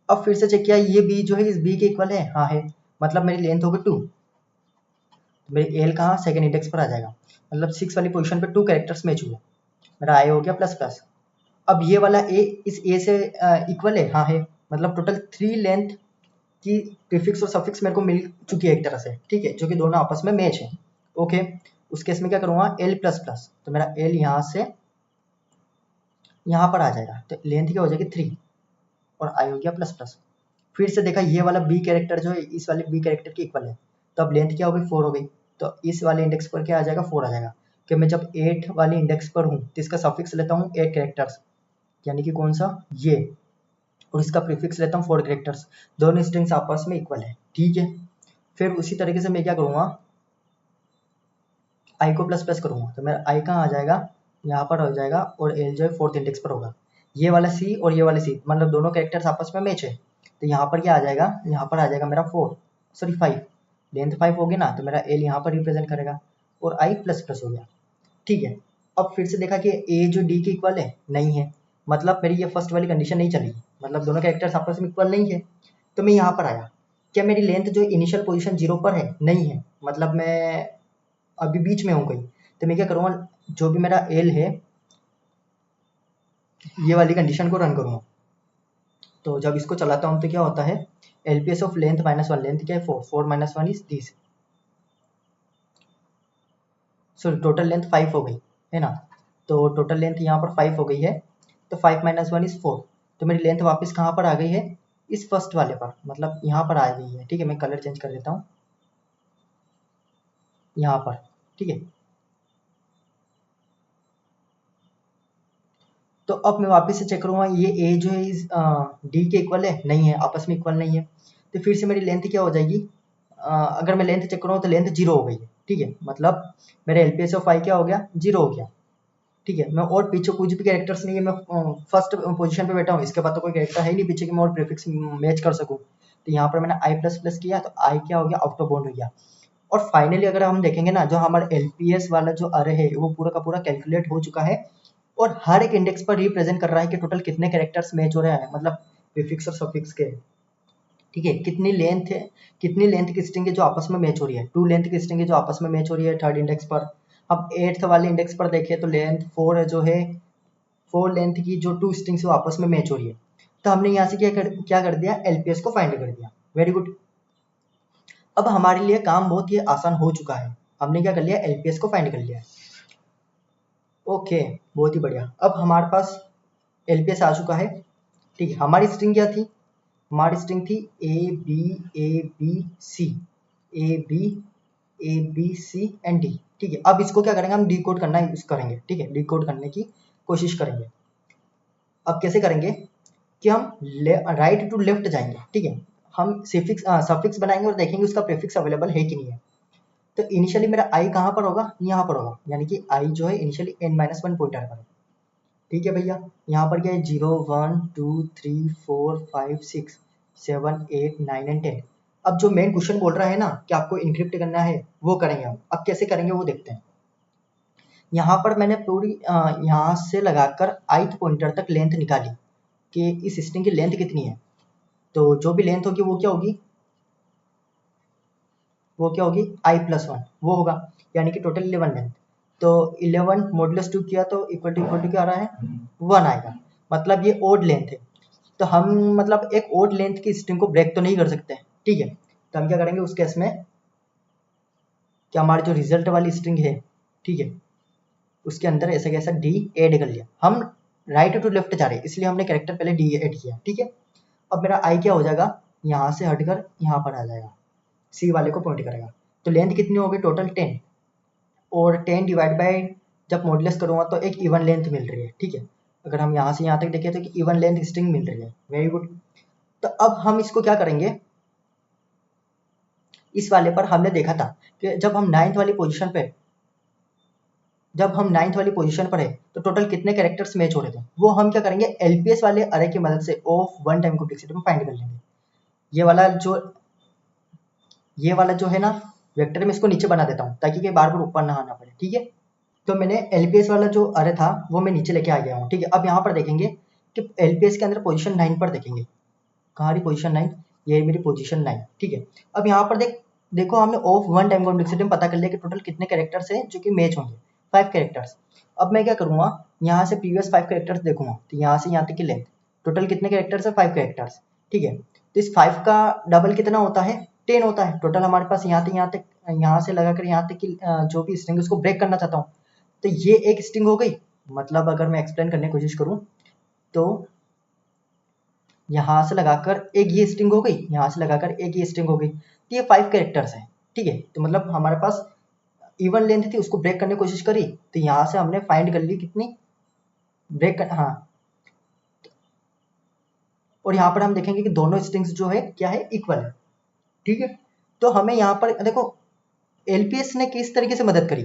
अब फिर से चेक किया, ये बी जो है इस बी के इक्वल है, हाँ है, मतलब मेरी लेंथ होगी 2, तो मेरी एल कहाँ, सेकंड इंडेक्स पर आ जाएगा, मतलब 6 वाली पोजीशन पे 2 कैरेक्टर्स मैच हुए, मेरा आई हो गया प्लस प्लस। अब ये वाला ए इस ए से इक्वल है, हाँ है, मतलब टोटल 3 लेंथ की प्रीफिक्स और सफिक्स मेरे को मिल चुकी है एक तरह से, ठीक है, जो कि दोनों आपस में मैच है, ओके। उस केस में क्या करूंगा, एल प्लस प्लस, तो मेरा एल यहाँ से यहाँ पर आ जाएगा, तो लेंथ क्या हो जाएगी 3 और आई हो गया प्लस प्लस। फिर से देखा, ये वाला बी कैरेक्टर जो है इस वाले बी कैरेक्टर के इक्वल है, तो अब लेंथ क्या हो गई, 4 हो गई, तो इस वाले इंडेक्स पर क्या आ जाएगा, 4 आ जाएगा, कि मैं जब 8 वाली इंडेक्स पर हूँ तो इसका सफिक्स लेता हूँ 8 कैरेक्टर्स, यानी कि कौन सा, ये, और इसका प्रीफिक्स लेता हूँ 4 कैरेक्टर्स। दोनों स्ट्रिंग्स आपस में इक्वल है, ठीक है। फिर उसी तरीके से मैं क्या करूँगा, आई को प्लस प्लस करूँगा, तो मेरा आई कहाँ आ जाएगा, यहाँ पर हो जाएगा, और एल जो है 4th इंडेक्स पर होगा। ये वाला सी और ये वाले सी, मतलब दोनों कैरेक्टर्स आपस में मैच है, तो यहाँ पर क्या आ जाएगा, यहाँ पर आ जाएगा मेरा 5, लेंथ 5 होगी ना, तो मेरा एल यहाँ पर रिप्रेजेंट करेगा, और आई प्लस प्लस हो गया, ठीक है। अब फिर से देखा कि ए जो डी के इक्वल है, नहीं है, मतलब मेरी ये फर्स्ट वाली कंडीशन नहीं चलेगी, मतलब दोनों कैरेक्टर्स आपस में इक्वल नहीं है। तो मैं यहाँ पर आया, क्या मेरी लेंथ जो इनिशियल पोजीशन 0 पर है, नहीं है, मतलब मैं अभी बीच में हूँ कहीं, तो मैं क्या करूँगा, जो भी मेरा एल है, ये वाली कंडीशन को रन करूँगा। तो जब इसको चलाता हूँ तो क्या होता है, एलपीएस ऑफ लेंथ -1, लेंथ क्या है 4 - 1 is this, so total length 5 हो गई है ना, तो टोटल लेंथ यहाँ पर 5 हो गई है, तो 5 - 1 इज 4, तो मेरी लेंथ वापस कहाँ पर आ गई है, इस फर्स्ट वाले पर, मतलब यहाँ पर आ गई है, ठीक है। मैं कलर चेंज कर देता हूँ यहाँ पर, ठीक है। तो अब मैं वापस से चेक करूँगा, ये ए जो है इस डी के इक्वल है, नहीं है, आपस में इक्वल नहीं है, तो फिर से मेरी लेंथ क्या हो जाएगी, अगर मैं लेंथ चेक करूँ तो लेंथ 0 हो गई है, ठीक है, मतलब मेरा एलपीएस ऑफ आई क्या हो गया, 0 हो गया, ठीक है। मैं और पीछे कुछ भी कैरेक्टर्स नहीं है, मैं फर्स्ट पोजीशन पे बैठा हूँ, इसके बाद तो कोई कैरेक्टर है ही नहीं पीछे कि मैं और प्रीफिक्स मैच कर सकूँ, तो यहाँ पर मैंने आई प्लस प्लस किया, तो आई क्या हो गया, आउट ऑफ बाउंड हो गया। और फाइनली अगर हम देखेंगे ना, जो हमारा एलपीएस वाला जो अरे है वो पूरा का पूरा कैलकुलेट हो चुका है, और हर एक इंडेक्स पर रिप्रेजेंट कर रहा है कि टोटल कितने कैरेक्टर्स मैच हो रहे हैं, मतलब प्रीफिक्स और सफिक्स के, ठीक है, कितनी लेंथ है, कितनी लेंथ की स्ट्रिंग है जो आपस में मैच हो रही है, 2 लेंथ की स्ट्रिंग है जो आपस में मैच हो रही है थर्ड इंडेक्स पर। अब 8th वाले इंडेक्स पर देखें तो लेंथ 4 है, जो है 4 लेंथ की जो 2 स्ट्रिंग्स वो आपस में मैच हो रही है। तो हमने यहाँ से क्या कर दिया, एलपीएस को फाइंड कर दिया, वेरी गुड। अब हमारे लिए काम बहुत ही आसान हो चुका है, हमने क्या कर लिया, एलपीएस को फाइंड कर लिया, ओके, बहुत ही बढ़िया। अब हमारे पास एलपीएस आ चुका है, ठीक है। हमारी स्ट्रिंग क्या थी, हमारी स्ट्रिंग थी A B C, A B C and D, ठीक है। अब इसको क्या करेंगे, हम डिकोड करना यूज करेंगे, ठीक है, डिकोड करने की कोशिश करेंगे। अब कैसे करेंगे कि हम राइट टू लेफ्ट जाएंगे, ठीक है, हम सफिक्स बनाएंगे और देखेंगे उसका प्रीफिक्स अवेलेबल है कि नहीं है। तो इनिशियली मेरा आई कहाँ पर होगा, यहाँ पर होगा, यानी कि आई जो है इनिशियली n-1 पॉइंटर पर है, ठीक है भैया। यहाँ पर क्या है, 0 1 2 3 4 5 6 7 8 9 एंड 10। अब जो मेन क्वेश्चन बोल रहा है ना कि आपको इनक्रिप्ट करना है, वो करेंगे हम। अब कैसे करेंगे वो देखते हैं। यहाँ पर मैंने पूरी यहाँ से लगाकर ith पॉइंटर तक लेंथ निकाली कि इस स्ट्रिंग की लेंथ कितनी है। तो जो भी लेंथ होगी वो क्या होगी, i+1 वो होगा, यानी कि टोटल 11 लेंथ। तो 11 मॉडुलस 2 किया तो इक्वल टू क्या आ रहा है, 1 आएगा, मतलब ये ओड लेंथ है। तो हम मतलब एक ओड लेंथ की स्ट्रिंग को ब्रेक तो नहीं कर सकते, ठीक है। तो हम क्या करेंगे उस केस में, कि हमारी जो रिजल्ट वाली स्ट्रिंग है, ठीक है, उसके अंदर ऐसा कैसा डी ऐड कर लिया। हम राइट टू लेफ्ट जा रहे हैं, इसलिए हमने कैरेक्टर पहले डी ऐड किया, ठीक है। अब मेरा आई क्या हो जाएगा, यहाँ से हटकर यहाँ पर आ जाएगा, सी वाले को पॉइंट करेगा। तो लेंथ कितनी हो गई टोटल 10, और 10 डिवाइड बाई जब मॉडुलस करूँगा तो एक इवन लेंथ मिल रही है, ठीक है। अगर हम यहाँ से यहाँ तक देखें तो इवन लेंथ स्ट्रिंग मिल रही है, वेरी गुड। तो अब हम इसको क्या करेंगे, इस वाले पर हमने देखा था कि जब हम 9th वाली पोजीशन पर है तो टोटल कितने कैरेक्टर्स मैच हो रहे थे, वो हम क्या करेंगे, एलपीएस वाले अरे की मदद से ऑफ वन टाइम कॉम्प्लेक्सिटी में फाइंड कर लेंगे। ये वाला जो है ना वेक्टर, में इसको नीचे बना देता हूँ ताकि कि बार बार ऊपर ना आना पड़े, ठीक है। तो मैंने एलपीएस वाला जो अरे था वो मैं नीचे लेके आ गया हूँ, ठीक है। अब यहाँ पर देखेंगे कि एलपीएस के अंदर पोजीशन 9 पर देखेंगे, कहाँ रही पोजीशन 9, ये मेरी पोजीशन 9, ठीक है। अब यहाँ पर देखो हमने ऑफ वन टाइम कॉम्प्लेक्सिटी में पता कर लिया कि टोटल कितने कैरेक्टर्स है जो कि मैच होंगे, 5 कैरेक्टर्स। अब मैं क्या करूँगा, यहाँ से प्रीवियस 5 कैरेक्टर्स देखूंगा, तो यहाँ से यहाँ तक की लेंथ, टोटल कितने कैरेक्टर्स है, 5 कैरेक्टर्स, ठीक है। तो इस 5 का डबल कितना होता है, 10 होता है टोटल हमारे पास। यहाँ तक यहाँ से लगाकर यहाँ तक की जो भी स्ट्रिंग उसको ब्रेक करना चाहता हूँ, तो ये एक स्ट्रिंग हो गई। मतलब अगर मैं एक्सप्लेन करने की कोशिश करूँ तो यहाँ से लगाकर एक ये स्ट्रिंग हो गई, यहाँ से लगाकर एक ये स्ट्रिंग हो गई, तो ये 5 कैरेक्टर्स हैं, ठीक है। तो मतलब हमारे पास इवन लेंथ थी उसको ब्रेक करने की कोशिश करी, तो यहाँ से हमने फाइंड कर ली कितनी ब्रेक कर, हाँ, और यहाँ पर हम देखेंगे कि दोनों स्ट्रिंग्स जो है क्या है, इक्वल है। ठीक है, तो हमें यहाँ पर देखो एलपीएस ने किस तरीके से मदद करी।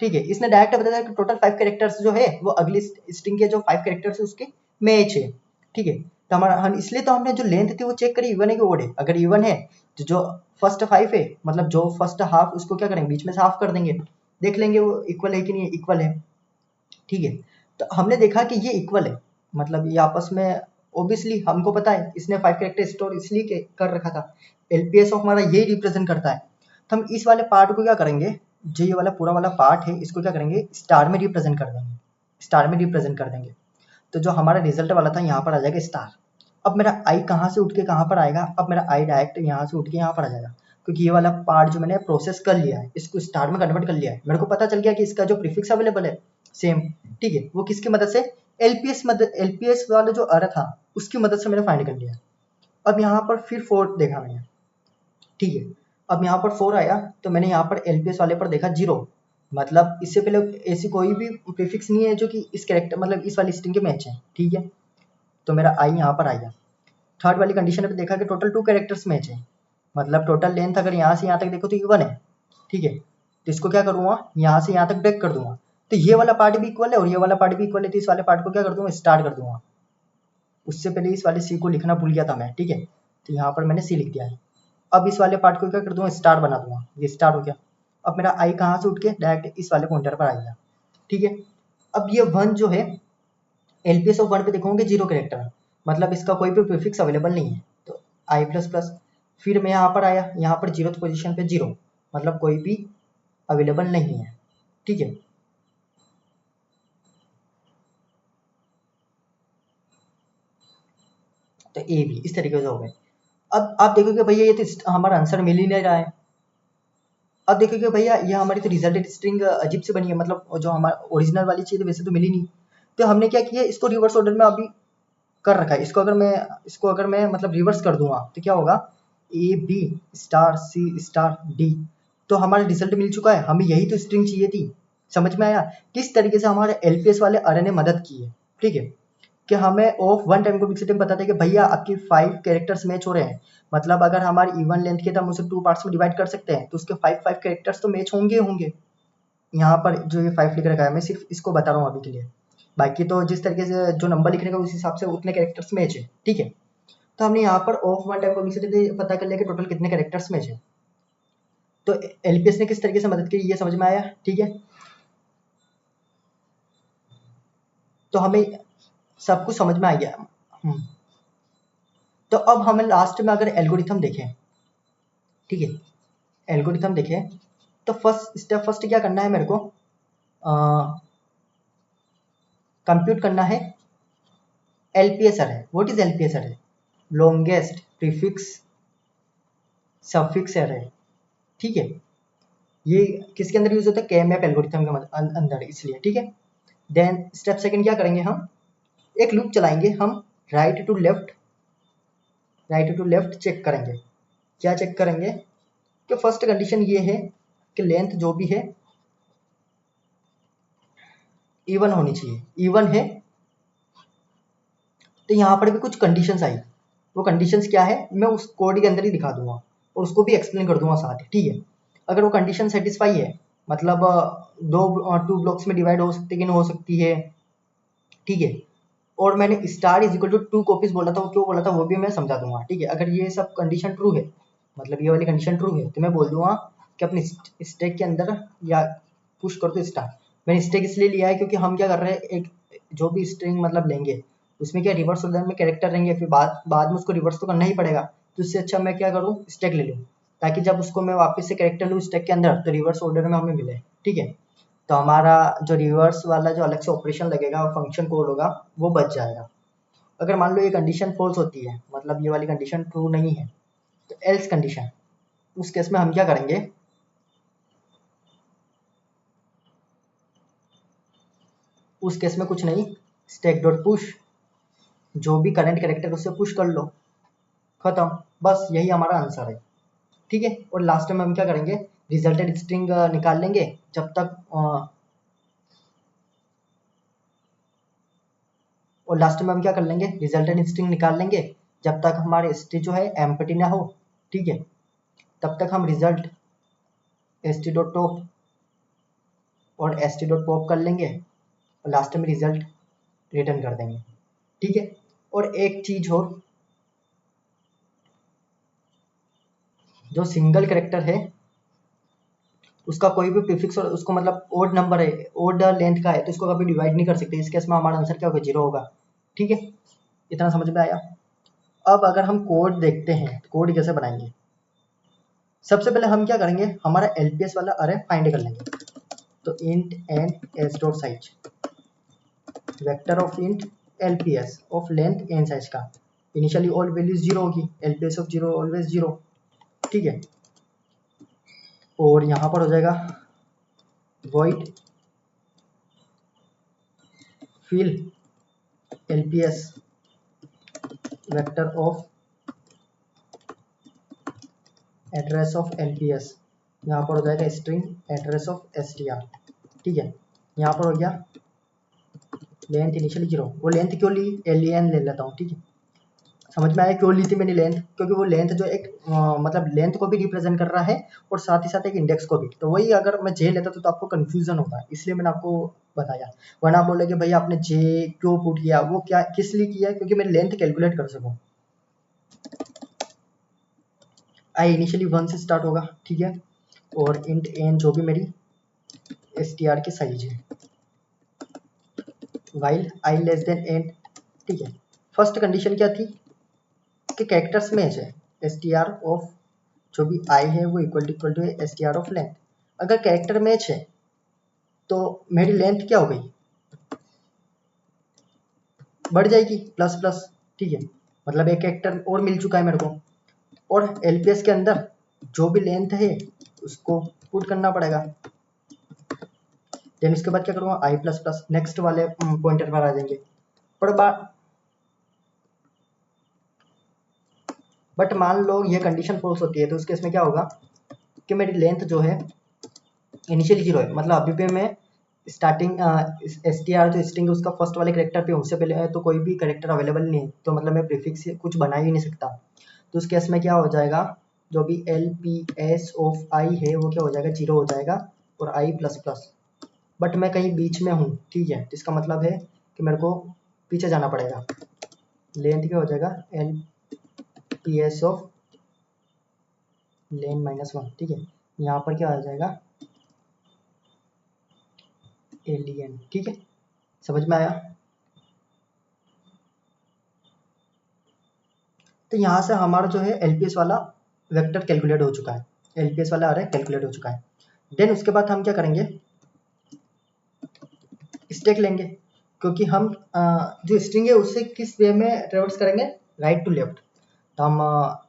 ठीक है, इसने डायरेक्ट बताया कि टोटल 5 कैरेक्टर्स जो है वो अगली स्ट्रिंग के जो 5 कैरेक्टर्स है उसके मैच है। ठीक है, तो हमारा हम इसलिए तो हमने जो लेंथ थी वो चेक करी इवन है कि ओड है। अगर इवन है तो जो फर्स्ट 5 है मतलब जो फर्स्ट हाफ उसको क्या करेंगे, बीच में से हाफ कर देंगे, देख लेंगे वो इक्वल है कि नहीं, इक्वल है। ठीक है, तो हमने देखा कि ये इक्वल है, मतलब ये आपस में ऑब्वियसली हमको पता है इसने 5 कैरेक्टर स्टोर इसलिए कर रखा था, एलपीएस ऑफ हमारा यही रिप्रेजेंट करता है। तो हम इस वाले पार्ट को क्या करेंगे, जो ये वाला पूरा वाला पार्ट है इसको क्या करेंगे, स्टार में रिप्रेजेंट कर देंगे, स्टार में रिप्रेजेंट कर देंगे। तो जो हमारा रिजल्ट वाला था यहाँ पर आ जाएगा स्टार। अब मेरा आई कहाँ से उठ के कहाँ पर आएगा, अब मेरा आई डायरेक्ट यहाँ से उठ के यहाँ पर आ जाएगा, क्योंकि ये वाला पार्ट जो मैंने प्रोसेस कर लिया है इसको स्टार में कन्वर्ट कर लिया है। मेरे को पता चल गया कि इसका जो प्रीफिक्स अवेलेबल है सेम, ठीक है, वो किसकी मदद से, एलपीएस वाला जो अर्थ था उसकी मदद से मैंने फाइंड कर लिया। अब यहाँ पर फिर 4 देखा मैंने। ठीक है, अब यहाँ पर 4 आया तो मैंने यहाँ पर एलपीएस वाले पर देखा 0, मतलब इससे पहले ऐसी कोई भी प्रीफिक्स नहीं है जो कि इस कैरेक्टर मतलब इस वाली स्ट्रिंग के मैच है। ठीक है, तो मेरा आई यहाँ पर आया। थर्ड वाली कंडीशन पे देखा कि टोटल 2 कैरेक्टर्स मैच है, मतलब टोटल लेंथ अगर यहाँ से यहाँ तक देखो तो इक्वल है। ठीक है, तो इसको क्या करूँगा, यहाँ से यहाँ तक ब्रेक कर दूंगा, तो ये वाला पार्ट भी इक्वल है और ये वाला पार्ट भी इक्वल है, तो इस वाले पार्ट को क्या कर दूंगा, स्टार्ट कर दूंगा। उससे पहले इस वाले सी को लिखना भूल गया था मैं। ठीक है, तो यहाँ पर मैंने सी लिख दिया है। अब इस वाले पार्ट को क्या कर दूंगा, स्टार बना दूंगा, ये स्टार हो गया। अब मेरा आई कहाँ से उठ के डायरेक्ट इस वाले पॉइंटर पर आ गया। ठीक है, अब ये 1 जो है एलपीएस ऑफ 1 पे देखोगे 0 कैरेक्टर, मतलब इसका कोई भी प्रीफिक्स अवेलेबल नहीं है, तो आई प्लस प्लस, फिर मैं यहाँ पर आया, यहाँ पर 0th पोजीशन पे 0, मतलब कोई भी अवेलेबल नहीं है। ठीक है, तो ए भी इस तरीके से हो गए। अब आप देखोगे भैया ये तो हमारा आंसर मिल ही नहीं रहा है। अब देखोगे भैया ये हमारी तो रिजल्टेड स्ट्रिंग अजीब से बनी है, मतलब जो हमारा ओरिजिनल वाली चीज़ वैसे तो मिली नहीं। तो हमने क्या किया, इसको रिवर्स ऑर्डर में अभी कर रखा है। इसको अगर मैं मतलब रिवर्स कर दूंगा तो क्या होगा, A B star C star D, तो हमारा रिजल्ट मिल चुका है। हमें यही तो स्ट्रिंग चाहिए थी। समझ में आया किस तरीके से हमारे एलपीएस वाले अरे ने मदद की है। ठीक है, कि हमें ऑफ वन टाइम कॉम्प्लेक्सिटी में बताते हैं कि भैया आपकी 5 कैरेक्टर्स मैच हो रहे हैं, मतलब अगर हमारी इवन लेंथ के तो हम उसे 2 पार्ट्स में डिवाइड कर सकते हैं, तो उसके 5 कैरेक्टर्स तो मैच होंगे होंगे। यहाँ पर जो ये 5 लिख रखा है मैं सिर्फ इसको बता रहा हूँ अभी के लिए, बाकी तो जिस तरीके से जो नंबर लिखने का उस हिसाब से उतने कैरेक्टर्स मैच है। ठीक है, तो हमने यहाँ पर ऑफ वन टाइम कॉम्प्लेक्सिटी पता कर लिया कि टोटल कितने कैरेक्टर्स मैच है। तो एलपीएस ने किस तरीके से मदद की ये समझ में आया। ठीक है, तो हमें सब कुछ समझ में आ गया। तो अब हमें लास्ट में अगर एल्गोरिथम देखें, ठीक है, एल्गोरिथम देखें तो फर्स्ट क्या करना है मेरे को, कंप्यूट करना है एलपीएस अरे। व्हाट इज एलपीएस अरे, लॉन्गेस्ट प्रीफिक्स सफिक्स अरे। ठीक है, ये किसके अंदर यूज होता है, केएमएफ एल्गोरिथम के अंदर, इसलिए। ठीक है, देन स्टेप सेकंड क्या करेंगे, हम एक लूप चलाएंगे, हम राइट टू लेफ्ट चेक करेंगे। क्या चेक करेंगे कि फर्स्ट कंडीशन ये है कि लेंथ जो भी है इवन होनी चाहिए, इवन है। तो यहाँ पर भी कुछ कंडीशंस आई, वो कंडीशंस क्या है मैं उस कोड के अंदर ही दिखा दूंगा और उसको भी एक्सप्लेन कर दूंगा साथ ही। ठीक है, अगर वो कंडीशन सेटिस्फाई है, मतलब टू ब्लॉक्स में डिवाइड हो सकती है कि नहीं हो सकती है। ठीक है, और मैंने star is equal to 2 copies बोला था, वो क्यों बोला था वो भी मैं समझा दूंगा। ठीक है, अगर ये सब कंडीशन ट्रू है, मतलब ये वाली कंडीशन ट्रू है, तो मैं बोल दूंगा कि अपने स्टैक के अंदर या पुश कर दो स्टार। मैंने स्टैक इसलिए लिया है क्योंकि हम क्या कर रहे हैं, एक जो भी स्ट्रिंग मतलब लेंगे उसमें क्या रिवर्स ऑर्डर में कैरेक्टर रहेंगे, फिर बाद में उसको रिवर्स तो करना ही पड़ेगा। तो इससे अच्छा मैं क्या करूँ, स्टैक ले लूँ, ताकि जब उसको मैं वापस से कैरेक्टर लूँ स्टैक के अंदर तो रिवर्स ऑर्डर में हमें मिले। ठीक है, तो हमारा जो रिवर्स वाला जो अलग से ऑपरेशन लगेगा फंक्शन कोड होगा वो बच जाएगा। अगर मान लो ये कंडीशन फॉल्स होती है, मतलब ये वाली कंडीशन ट्रू नहीं है, तो एल्स कंडीशन, उस केस में हम क्या करेंगे, उस केस में कुछ नहीं, स्टैक डॉट पुश, जो भी करंट कैरेक्टर उससे पुश कर लो, खत्म। बस यही हमारा आंसर है। ठीक है, और लास्ट में हम क्या करेंगे, रिजल्टेड स्ट्रिंग निकाल लेंगे जब तक और लास्ट में हम क्या कर लेंगे, रिजल्टेंट स्ट्रिंग निकाल लेंगे जब तक हमारे स्ट्रिंग जो है एम्प्टी ना हो, ठीक है। तब तक हम रिजल्ट st डॉट टॉप और st डॉट पॉप कर लेंगे और लास्ट में रिजल्ट रिटर्न कर देंगे, ठीक है। और एक चीज हो, जो सिंगल कैरेक्टर है उसका कोई भी प्रीफिक्स और उसको मतलब ओड नंबर है, ओड लेंथ का है, तो उसको कभी डिवाइड नहीं कर सकते। इस केस में हमारा आंसर क्या होगा, 0 होगा, ठीक है। इतना समझ में आया। अब अगर हम कोड देखते हैं, कोड कैसे बनाएंगे। सबसे पहले हम क्या करेंगे, हमारा एलपीएस वाला अरे फाइंड कर लेंगे। तो int N S dot size, vector of int LPS of length N size का इनिशियली ऑल वैल्यूज 0 होगी, एलपीएस ऑफ 0 ऑलवेज 0, ठीक है। और यहाँ पर हो जाएगा void fill lps vector of address of lps, यहाँ पर हो जाएगा स्ट्रिंग एड्रेस ऑफ str, ठीक है। यहाँ पर हो गया लेंथ इनिशियली 0, वो लेंथ क्यों ली, len ले लेता हूँ, ठीक है। समझ में आया क्यों ली थी मैंने लेंथ, क्योंकि वो लेंथ जो एक मतलब लेंथ को भी रिप्रेजेंट कर रहा है और साथ ही साथ एक इंडेक्स को भी। तो वही अगर मैं जे लेता तो आपको कंफ्यूजन होता, इसलिए मैंने आपको बताया। वरना आप बोले कि भाई आपने जे क्यों पुट किया, वो क्या किस लिए किया, क्योंकि मैं लेंथ कैलकुलेट कर सकूँ। आई इनिशियली 1 से स्टार्ट होगा, ठीक है। और इंट एन जो भी मेरी str की साइज है, while I less than N, ठीक है। फर्स्ट कंडीशन क्या थी कि कैरेक्टर्स मैच है, str ऑफ जो भी आई है वो equal to str of length. अगर कैरेक्टर मैच है तो मेरी लेंथ क्या हो गई, बढ़ जाएगी प्लस प्लस, ठीक है। मतलब एक कैरेक्टर और मिल चुका है मेरे को, और एलपीएस के अंदर जो भी लेंथ है उसको पुट करना पड़ेगा। देन उसके बाद क्या करूँगा, आई प्लस प्लस नेक्स्ट वाले पॉइंटर पर आ जाएंगे। पर बट मान लो ये कंडीशन फॉल्स होती है, तो उस केस में क्या होगा कि मेरी लेंथ जो है इनिशियली 0 है, मतलब अभी पे मैं स्टार्टिंग str जो स्ट्रिंग उसका फर्स्ट वाले करेक्टर पे, उससे पहले तो कोई भी करेक्टर अवेलेबल नहीं है, तो मतलब मैं प्रीफिक्स कुछ बना ही नहीं सकता। तो उस केस में क्या हो जाएगा, जो भी एल पी एस ऑफ आई है वो क्या हो जाएगा, 0 हो जाएगा, और आई प्लस प्लस। बट मैं कहीं बीच में हूँ, ठीक है, इसका मतलब है कि मेरे को पीछे जाना पड़ेगा। लेंथ क्या हो जाएगा, एल पी एस ऑफ लेन -1, ठीक है। यहाँ पर क्या आ जाएगा, एलियन, ठीक है। समझ में आया। तो यहाँ से हमारा जो है एलपीएस वाला वेक्टर कैलकुलेट हो चुका है, एलपीएस वाला अरे कैलकुलेट हो चुका है। देन उसके बाद हम क्या करेंगे, स्टैक लेंगे, क्योंकि हम जो स्ट्रिंग है उससे किस वे में ट्रेवर्स करेंगे, राइट टू लेफ्ट। तो हम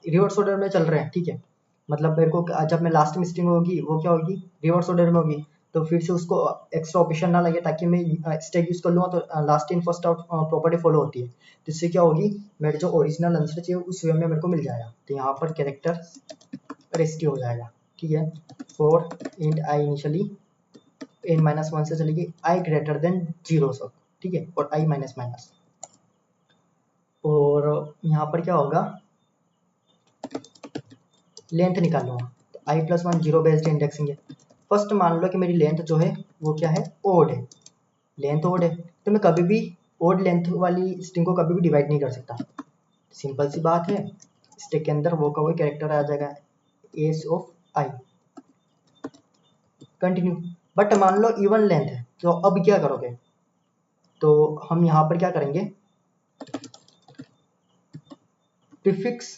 रिवर्स ऑर्डर में चल रहे हैं, ठीक है। मतलब मेरे को जब मैं लास्ट में स्ट्रिंग होगी वो क्या होगी, रिवर्स ऑर्डर में होगी, तो फिर से उसको एक्स्ट्रा ऑपरेशन ना लगे, ताकि मैं स्टैक यूज कर लूँगा तो last in first out property follow होती है। तो इससे क्या होगी, मेरे जो ओरिजिनल आंसर चाहिए उस वे में मेरे को मिल जाएगा। तो यहाँ पर कैरेक्टर रेस्टी हो जाएगा, ठीक है। For int I initially n-1 से चलेगी आई ग्रेटर देन 0 सब, ठीक है, और आई माइनस माइनस। और यहाँ पर क्या होगा, लेंथ निकालूंगा, तो आई प्लस 1 जीरो बेस्ड इंडेक्सिंग है। फर्स्ट मान लो कि मेरी लेंथ जो है वो क्या है, ओड है, लेंथ ओड है, तो मैं कभी भी ओड लेंथ वाली स्ट्रिंग को कभी भी डिवाइड नहीं कर सकता। सिंपल सी बात है, स्टैक के अंदर वो का वही कैरेक्टर आ जाएगा, S of I, continue. But मान लो इवन लेंथ है, तो अब क्या करोगे, तो हम यहाँ पर क्या करेंगे, प्रीफिक्स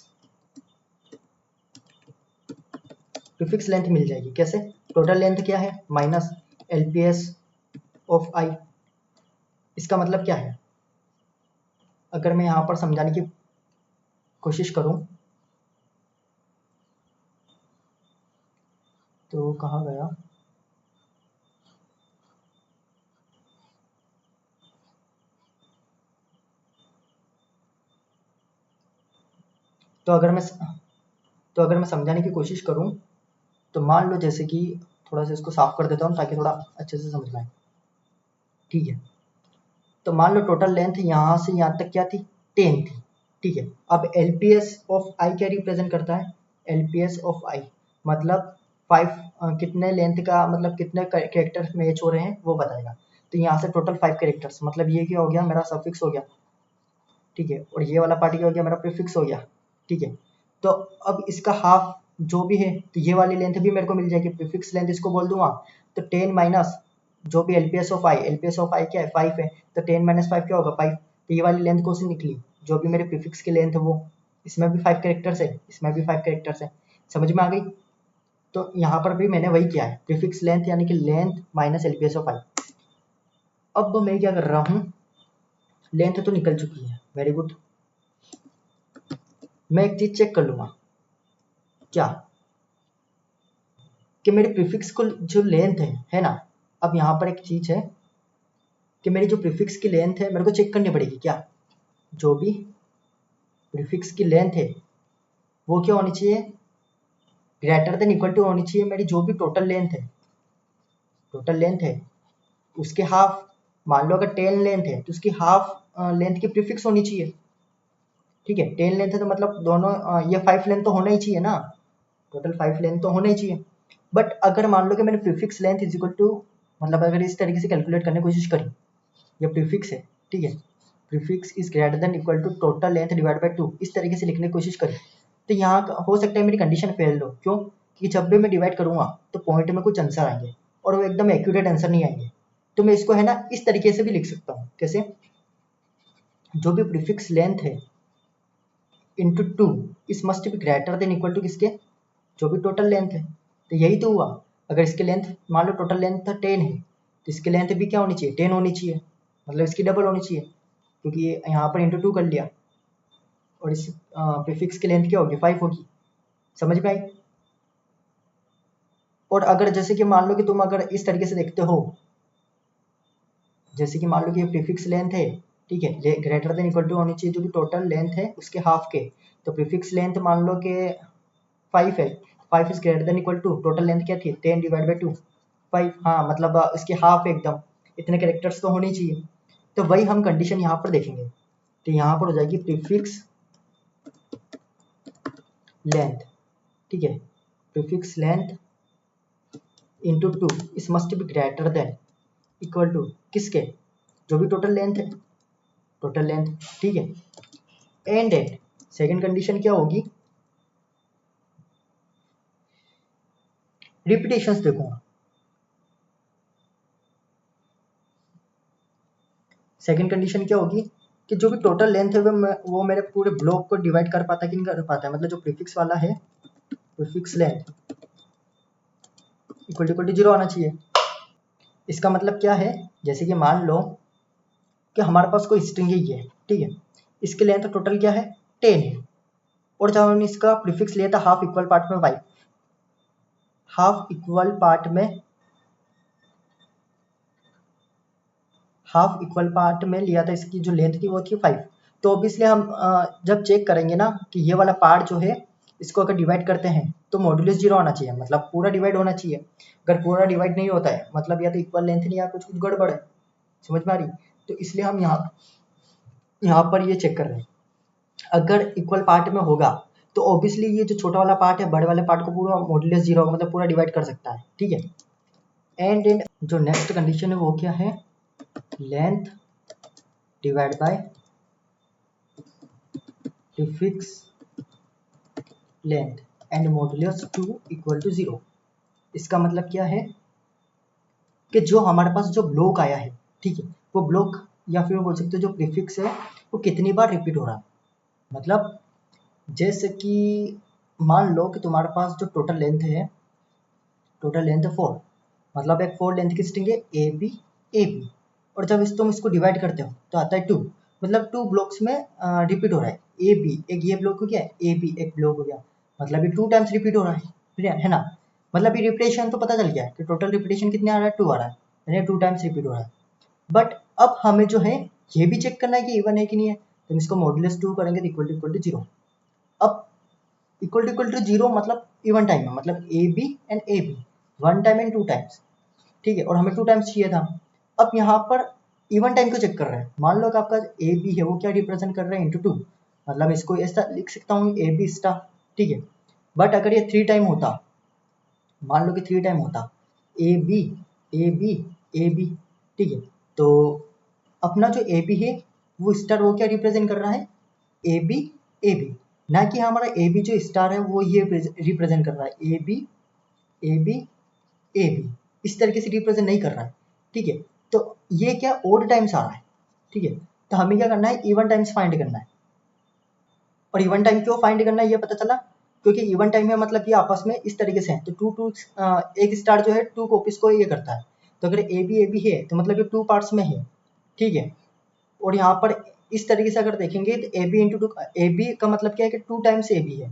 प्रीफिक्स लेंथ मिल जाएगी। कैसे, टोटल लेंथ क्या है माइनस एलपीएस ऑफ आई। इसका मतलब क्या है, अगर मैं यहाँ पर समझाने की कोशिश करूँ तो कहाँ गया, तो अगर मैं समझाने की कोशिश करूँ तो मान लो जैसे कि थोड़ा सा इसको साफ कर देता हूँ ताकि थोड़ा अच्छे से समझ में आए। ठीक है, तो मान लो टोटल लेंथ यहाँ से यहाँ तक क्या थी, 10 थी। ठीक है, अब एलपीएस ऑफ आई क्या रिप्रेजेंट करता है, एलपीएस ऑफ आई मतलब 5 कितने लेंथ का मतलब कितने कैरेक्टर्स मैच हो रहे हैं वो बताएगा। तो यहाँ से टोटल 5 कैरेक्टर्स, मतलब ये क्या हो गया, मेरा सफिक्स हो गया। ठीक है, और ये वाला पार्ट क्या हो गया, मेरा प्रीफिक्स हो गया। ठीक है, तो अब इसका हाफ जो भी है, तो ये वाली लेंथ भी मेरे को मिल जाएगी, प्रीफिक्स लेंथ इसको बोल दूंगा। तो 10 माइनस जो भी LPS of I, LPS of I क्या है 5 है, तो 10 माइनस 5 क्या होगा 5। तो ये वाली लेंथ कौन सी निकली, जो भी मेरे प्रीफिक्स की लेंथ है वो, इसमें भी 5 कैरेक्टर्स है, इसमें भी 5 कैरेक्टर्स है। समझ में आ गई। तो यहाँ पर भी मैंने वही किया है, प्रीफिक्स लेंथ यानी कि लेंथ माइनस एलपीएस ऑफ आई। अब मैं क्या कर रहा हूँ, लेंथ तो निकल चुकी है, वेरी गुड। मैं एक चीज चेक कर लूंगा क्या, कि मेरे प्रीफिक्स को जो लेंथ है ना। अब यहाँ पर एक चीज है कि मेरी जो प्रीफिक्स की लेंथ है मेरे को चेक करनी पड़ेगी क्या, जो भी प्रीफिक्स की लेंथ है वो क्या होनी चाहिए, ग्रेटर देन इक्वल टू होनी चाहिए मेरी जो भी टोटल लेंथ है, टोटल लेंथ है उसके हाफ। मान लो अगर 10 लेंथ है तो उसकी हाफ लेंथ की प्रीफिक्स होनी चाहिए। ठीक है, 10 लेंथ है तो मतलब दोनों ये 5 लेंथ तो होना ही चाहिए ना, टोटल 5 लेंथ तो होना ही चाहिए। बट अगर मान लो कि मैंने prefix length is equal to, मतलब अगर इस तरीके से कैलकुलेट करने की कोशिश करी, ये प्रीफिक्स है। ठीक है, prefix is greater than equal to total length divide by 2, इस तरीके से लिखने की कोशिश करी, तो यहाँ हो सकता है मेरी कंडीशन फेल हो। क्यों, कि जब भी मैं डिवाइड करूंगा तो पॉइंट में कुछ आंसर आएंगे और वो एकदम एक्यूरेट आंसर नहीं आएंगे। तो मैं इसको है ना इस तरीके से भी लिख सकता हूँ, कैसे, जो भी प्रीफिक्स लेंथ है into 2 is must be greater than equal to किसके, जो भी टोटल लेंथ है। तो यही तो हुआ, अगर इसकी लेंथ मान लो टोटल लेंथ 10 है तो इसकी लेंथ भी क्या होनी चाहिए, 10 होनी चाहिए, मतलब इसकी डबल होनी चाहिए, क्योंकि यहाँ पर इंटू 2 कर लिया। और इस प्रीफिक्स की लेंथ क्या होगी, 5 होगी। समझ में आई। और अगर जैसे कि मान लो कि तुम अगर इस तरीके से देखते हो, जैसे कि मान लो कि ये प्रीफिक्स लेंथ है, ठीक है, ग्रेटर देन इक्वल टू होनी चाहिए जो भी टोटल लेंथ है उसके हाफ के। तो प्रीफिक्स लेंथ मान लो कि 5 है, 5 is greater than equal to total length क्या थी 10 डिवाइड बाई 2, 5। हाँ मतलब इसकी हाफ एकदम, इतने कैरेक्टर्स तो होने ही चाहिए। तो वही हम कंडीशन यहाँ पर देखेंगे। तो यहाँ पर हो जाएगी प्रीफिक्स लेंथ, ठीक है, prefix length into 2 is must be greater than equal to किसके, जो भी टोटल लेंथ है, टोटल लेंथ। ठीक है, एंड एट सेकेंड कंडीशन क्या होगी, रिपीटेशंस देखूंगा। सेकेंड कंडीशन क्या होगी कि जो भी टोटल लेंथ है वो मेरे पूरे ब्लॉक को डिवाइड कर पाता है कि नहीं कर पाता है, मतलब जो प्रीफिक्स वाला है प्रीफिक्स लेंथ इक्वल टू 0 आना चाहिए। इसका मतलब क्या है, जैसे कि मान लो कि हमारे पास कोई स्ट्रिंग ही है, ठीक है, इसके लेंथ टोटल क्या है 10 है, और जब हमने इसका प्रीफिक्स लिया था हाफ इक्वल पार्ट में 5, हाफ इक्वल पार्ट में, हाफ इक्वल पार्ट में लिया था, इसकी जो लेंथ थी वो थी 5। तो ऑब्वियसली हम जब चेक करेंगे ना कि ये वाला पार्ट जो है इसको अगर डिवाइड करते हैं तो मॉड्यूलस 0 आना चाहिए, मतलब पूरा डिवाइड होना चाहिए। अगर पूरा डिवाइड नहीं होता है मतलब या तो इक्वल लेंथ नहीं या कुछ कुछ गड़बड़ है। समझ में आ रही। तो इसलिए हम यहाँ पर ये चेक कर रहे हैं, अगर इक्वल पार्ट में होगा तो ऑब्वियसली ये जो छोटा वाला पार्ट है बड़े वाले पार्ट को पूरा मॉड्यूलस 0 मतलब पूरा डिवाइड कर सकता है। ठीक है, एंड इन जो नेक्स्ट कंडीशन है वो क्या है, length divide by prefix length and modulus 2 equal to 0। इसका मतलब क्या है कि जो हमारे पास जो ब्लॉक आया है, ठीक है, वो ब्लॉक या फिर बोल सकते हो जो प्रीफिक्स है वो कितनी बार रिपीट हो रहा है। मतलब जैसे कि मान लो कि तुम्हारे पास जो टोटल लेंथ है, टोटल लेंथ 4, मतलब एक 4 लेंथ की स्ट्रिंग है ए बी, और जब तुम इसको डिवाइड करते हो तो आता है 2, मतलब 2 ब्लॉक्स में रिपीट हो रहा है। ए बी एक ये ब्लॉक हो गया, ए बी एक ब्लॉक हो गया, मतलब ये 2 टाइम्स रिपीट हो रहा है ना। मतलब ये रिपीटेशन तो पता चल गया कि टोटल रिपीटेशन कितने आ रहा है 2 आ रहा है, यानी 2 टाइम्स रिपीट हो रहा है। बट अब हमें जो है ये भी चेक करना है कि इवन है कि नहीं है, तो हम इसको मॉड्यूलस 2 करेंगे तो इक्वल टू 0। अब इक्वल टू जीरो मतलब इवन टाइम में, मतलब A B and A B, one time and two times, ठीक है, और हमें टू टाइम्स चाहिए था। अब यहाँ पर इवन टाइम को चेक कर रहे हैं, मान लो कि आपका ए बी है वो क्या रिप्रेजेंट कर रहा है, इंटू टू, मतलब इसको ऐसा लिख सकता हूँ ए बी स्टार, ठीक है। बट अगर ये थ्री टाइम होता, मान लो कि थ्री टाइम होता A B A B A B, ठीक है, तो अपना जो ए बी है वो स्टार वो क्या रिप्रेजेंट कर रहा है, ए बी ए बी, ना कि हमारा ए बी जो स्टार है वो ये रिप्रेजेंट कर रहा है A B A B A B, इस तरीके से रिप्रेजेंट नहीं कर रहा है, ठीक है। तो ये क्या ओड टाइम्स आ रहा है, ठीक है। तो हमें क्या करना है, इवन टाइम्स फाइंड करना है। और इवन टाइम क्यों फाइंड करना है ये पता चला, क्योंकि इवन टाइम है मतलब ये आपस में इस तरीके से है, तो टू टू एक स्टार जो है टू कॉपीज को ये करता है, तो अगर ए बी है तो मतलब ये टू पार्ट्स में है, ठीक है। और यहाँ पर इस तरीके से अगर देखेंगे तो A B into two, A B का मतलब क्या है कि टू टाइम्स ए बी है,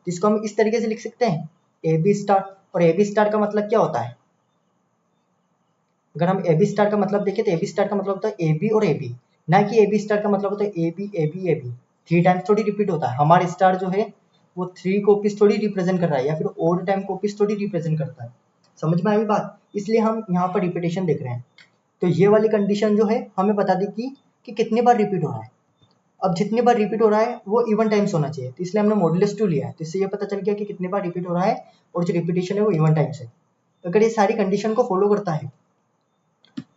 जिसको हम इस तरीके से लिख सकते हैं ए बी स्टार। और ए बी स्टार का मतलब क्या होता है, अगर हम ए बी स्टार का मतलब देखें तो ए बी स्टार का मतलब होता है ए बी और ए बी, ना कि ए बी स्टार का मतलब होता है A B A B A B, three times थोड़ी रिपीट होता है। हमारा स्टार जो है वो थ्री कॉपीज थोड़ी रिप्रेजेंट कर रहा है, या फिर ओड टाइम कॉपीज थोड़ी रिप्रेजेंट करता है। समझ में आई बात, इसलिए हम यहाँ पर रिपीटेशन देख रहे हैं। तो ये वाली कंडीशन जो है हमें बता दी कि कितनी बार रिपीट हो रहा है। अब जितनी बार रिपीट हो रहा है वो इवन टाइम्स होना चाहिए, तो इसलिए हमने मॉडुलस 2 लिया है, तो इससे ये पता चल गया कि कितनी बार रिपीट हो रहा है और जो रिपीटेशन है वो इवन टाइम्स है। अगर ये सारी कंडीशन को फॉलो करता है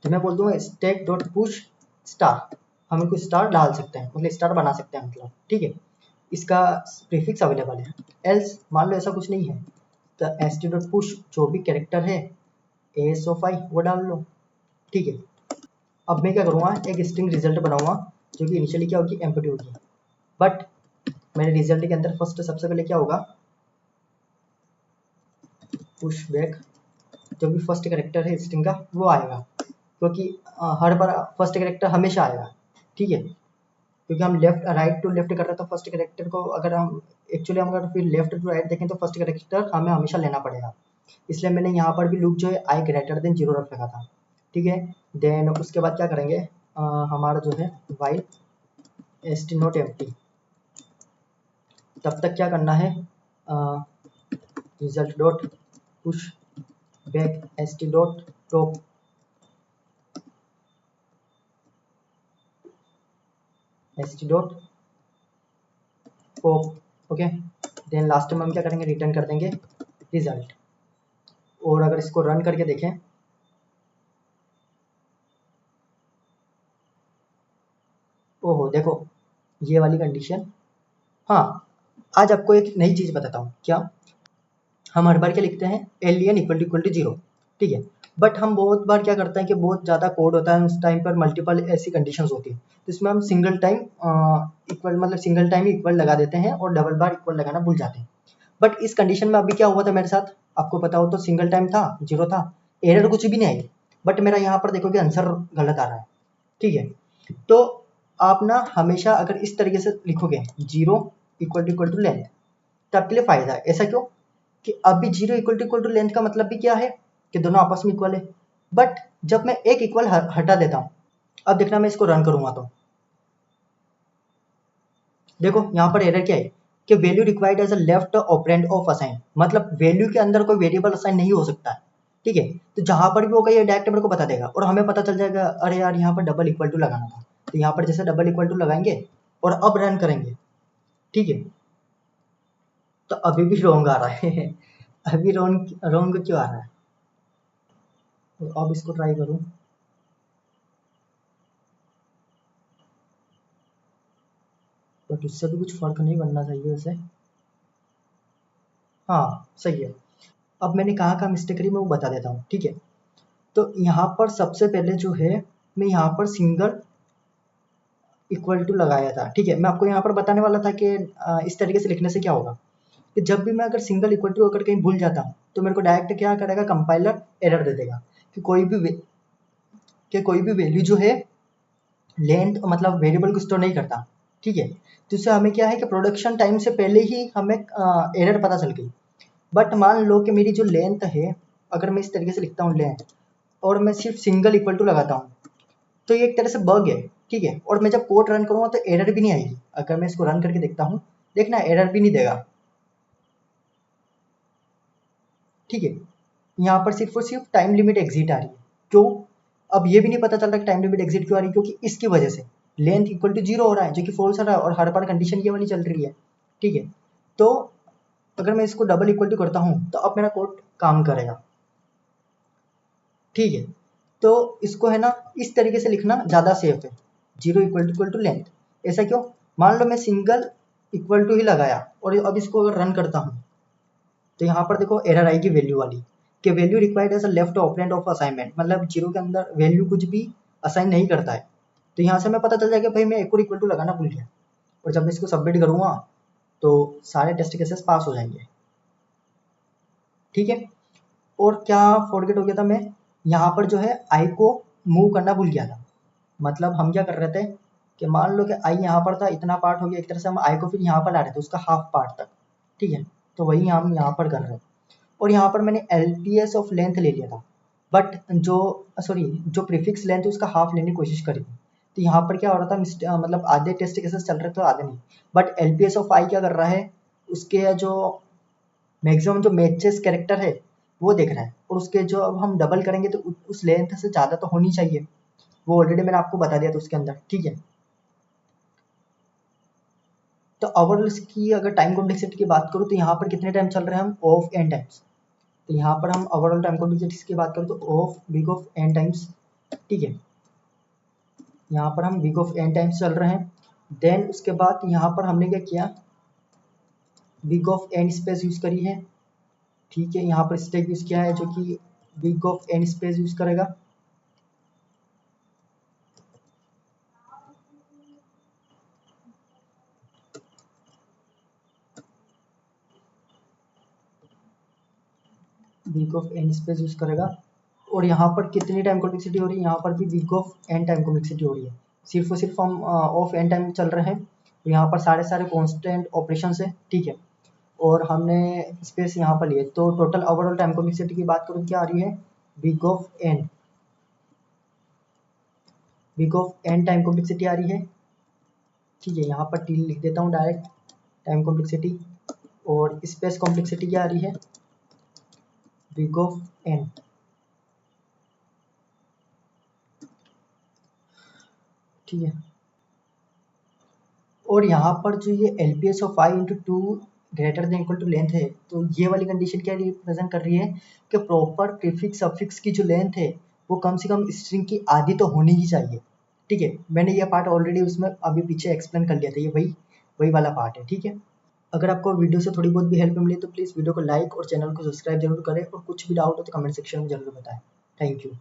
तो मैं बोल दूंगा स्टैक डॉट पुश स्टार, हम इनको स्टार डाल सकते हैं, मतलब स्टार बना सकते हैं, मतलब ठीक है, इसका प्रीफिक्स अवेलेबल है। एल्स मान लो ऐसा कुछ नहीं है तो एस टी डॉट पुश जो भी कैरेक्टर है एस ऑफ आई वो डाल लो, ठीक है। अब मैं क्या करूँगा, एक स्ट्रिंग रिजल्ट बनाऊंगा जो कि इनिशियली क्या होगी, एम्प्टी होगी, बट मेरे रिजल्ट के अंदर फर्स्ट सबसे पहले क्या होगा, पुश बैक, जो भी फर्स्ट कैरेक्टर है स्ट्रिंग का वो आएगा, क्योंकि हर बार फर्स्ट कैरेक्टर हमेशा आएगा, ठीक है, क्योंकि हम लेफ्ट राइट टू लेफ्ट कर रहे हैं तो फर्स्ट कैरेक्टर को अगर हम एक्चुअली हम अगर फिर लेफ्ट टू राइट देखें तो फर्स्ट कैरेक्टर हमें हमेशा लेना पड़ेगा। इसलिए मैंने यहाँ पर भी लूप जो है आई ग्रेटर देन जीरो रख रखा था, ठीक है। देन उसके बाद क्या करेंगे, हमारा जो है while S T not empty, तब तक क्या करना है, result dot push back S T dot top S T dot pop, okay. Then last में हम क्या करेंगे, रिटर्न कर देंगे रिजल्ट। और अगर इसको रन करके देखें, ओहो देखो ये वाली कंडीशन, हाँ। आज आपको एक नई चीज़ बताता हूँ, क्या, हम हर बार क्या लिखते हैं एलियन इक्वल टू जीरो, ठीक है। बट हम बहुत बार क्या करते हैं कि बहुत ज़्यादा कोड होता है उस टाइम पर, मल्टीपल ऐसी कंडीशंस होती है, तो इसमें हम सिंगल टाइम इक्वल मतलब सिंगल टाइम इक्वल लगा देते हैं और डबल बार इक्वल लगाना भूल जाते हैं। बट इस कंडीशन में अभी क्या हुआ था मेरे साथ, आपको पता हो तो, सिंगल टाइम था, जीरो था, एरर कुछ भी नहीं आई, बट मेरा यहाँ पर देखो कि आंसर गलत आ रहा है, ठीक है। तो आप ना हमेशा अगर इस तरीके से लिखोगे जीरो इक्वल टू लेंथ, तो आपके लिए फायदा है। ऐसा क्यों, कि अभी जीरो इक्वल टू लेंथ का मतलब भी क्या है कि दोनों आपस में इक्वल है। बट जब मैं एक इक्वल हटा देता हूँ, अब देखना मैं इसको रन करूंगा तो देखो यहाँ पर एरर क्या है कि value required as a left operand of assign, मतलब वैल्यू के अंदर कोई वेरिएबल असाइन नहीं हो सकता है, ठीक है। तो जहां पर भी होगा ये डायरेक्ट मेरे को बता देगा और हमें पता चल जाएगा अरे यार यहाँ पर डबल इक्वल टू लगाना था, तो यहाँ पर जैसे डबल इक्वल टू लगाएंगे और अब रन करेंगे, ठीक है। तो अभी भी रॉन्ग आ रहा है अभी रॉन्ग रॉन्ग क्यों आ रहा है, तो अब इसको ट्राई करूँ, बट उससे भी कुछ फर्क नहीं बनना चाहिए वैसे, हाँ सही है। अब मैंने कहाँ का मिस्टेक करी मैं वो बता देता हूँ, ठीक है। तो यहाँ पर सबसे पहले जो है मैं यहाँ पर सिंगल इक्वल टू लगाया था, ठीक है। मैं आपको यहाँ पर बताने वाला था कि इस तरीके से लिखने से क्या होगा, कि जब भी मैं अगर सिंगल इक्वल टू अगर कहीं भूल जाता हूँ तो मेरे को डायरेक्ट क्या करेगा, कंपाइलर एरर दे देगा कि कोई भी वैल्यू जो है लेंथ मतलब वेरिएबल को स्टोर नहीं करता, ठीक है। तो इससे हमें क्या है कि प्रोडक्शन टाइम से पहले ही हमें एरर पता चल गई। बट मान लो कि मेरी जो लेंथ है, अगर मैं इस तरीके से लिखता हूँ लेंथ और मैं सिर्फ सिंगल इक्वल टू लगाता हूँ, तो ये एक तरह से बग है, ठीक है। और मैं जब कोड रन करूँगा तो एरर भी नहीं आएगी, अगर मैं इसको रन करके देखता हूँ, देखना एरर भी नहीं देगा, ठीक है। यहाँ पर सिर्फ और सिर्फ टाइम लिमिट एग्जिट आ रही है, क्यों? अब ये भी नहीं पता चल रहा कि टाइम लिमिट एग्जिट क्यों आ रही है, क्योंकि इसकी वजह से लेंथ इक्वल टू 0 हो रहा है, जो कि फॉल्स आ रहा है, और हर बार कंडीशन ये वाली चल रही है। ठीक है, तो अगर मैं इसको डबल इक्वल टू करता हूँ तो अब मेरा कोड काम करेगा। ठीक है, तो इसको है ना इस तरीके से लिखना ज़्यादा सेफ है, 0 इक्वल टू लेंथ। ऐसा क्यों? मान लो मैं सिंगल इक्वल टू ही लगाया और अब इसको अगर रन करता हूँ तो यहाँ पर देखो एरर आएगी वैल्यू वाली, कि value required as a left operand of assignment, मतलब 0 के अंदर वैल्यू कुछ भी असाइन नहीं करता है। तो यहाँ से मैं पता चल जाएगा भाई मैं एक और इक्वल टू लगाना भूल गया, और जब मैं इसको सबमिट करूँगा तो सारे टेस्ट केसेस पास हो जाएंगे। ठीक है, और क्या फॉरगेट हो गया था मैं, यहाँ पर जो है आई को मूव करना भूल गया था। मतलब हम क्या कर रहे थे कि मान लो कि आई यहाँ पर था, इतना पार्ट हो गया, एक तरह से हम आई को फिर यहाँ पर ला रहे थे उसका हाफ पार्ट तक। ठीक है, तो वही हम यहाँ पर कर रहे हैं, और यहाँ पर मैंने LPS ऑफ लेंथ ले लिया था, बट जो प्रीफिक्स लेंथ है उसका हाफ लेने की कोशिश करी थी। तो यहाँ पर क्या हो रहा था, मतलब आधे टेस्ट केसेस चल रहे थे आधे नहीं, बट LPS ऑफ आई क्या कर रहा है, उसके जो मैक्सिमम जो मैचेस कैरेक्टर है वो देख रहा है, और उसके जो अब हम डबल करेंगे तो उस लेंथ से ज़्यादा तो होनी चाहिए, वो ऑलरेडी मैंने आपको बता दिया था उसके अंदर। ठीक है, तो ओवरऑल इसकी अगर टाइम कॉम्प्लेक्सिटी की बात करूँ तो यहाँ पर कितने टाइम चल रहे हैं हम, ऑफ एन टाइम्स। तो यहाँ पर हम ओवरऑल टाइम कॉम्प्लेक्सिटी की बात करें तो of big of N times. ठीक है, यहाँ पर हम बिग ऑफ एन टाइम्स चल रहे हैं। देन उसके बाद यहाँ पर हमने क्या किया, big of N space use करी है। ठीक है, यहाँ पर स्टैक यूज़ किया है जो कि big of N space use करेगा। Big of N space use करेगा, और यहाँ पर कितनी टाइम कॉम्प्लेक्सिटी हो रही है, यहाँ पर भी big of N time complexity हो रही है। सिर्फ और सिर्फ हम ऑफ एन टाइम चल रहे हैं, तो यहाँ पर सारे सारे कॉन्स्टेंट ऑपरेशन है। ठीक है, और हमने स्पेस यहाँ पर लिए, तो टोटल ओवरऑल टाइम कॉम्प्लेक्सिटी की बात करूँ क्या आ रही है, big of N, big of N time complexity आ रही है। ठीक है, यहाँ पर टी लिख देता हूँ डायरेक्ट, टाइम कॉम्प्लेक्सिटी, और स्पेस कॉम्प्लेक्सिटी क्या आ रही है, बिग ऑफ एन। ठीक है, और यहाँ पर जो ये LPS of I into two greater than equal to length है, तो ये वाली कंडीशन क्या रिप्रेजेंट कर रही है कि प्रॉपर प्रीफिक्स सफिक्स की जो लेंथ है वो कम से कम स्ट्रिंग की आधी तो होनी ही चाहिए। ठीक है, मैंने ये पार्ट ऑलरेडी उसमें अभी पीछे एक्सप्लेन कर लिया था, ये वही वही वाला पार्ट है। ठीक है, अगर आपको वीडियो से थोड़ी बहुत भी हेल्प मिली तो प्लीज़ वीडियो को लाइक और चैनल को सब्सक्राइब जरूर करें, और कुछ भी डाउट हो तो कमेंट सेक्शन में जरूर बताएं। Thank you.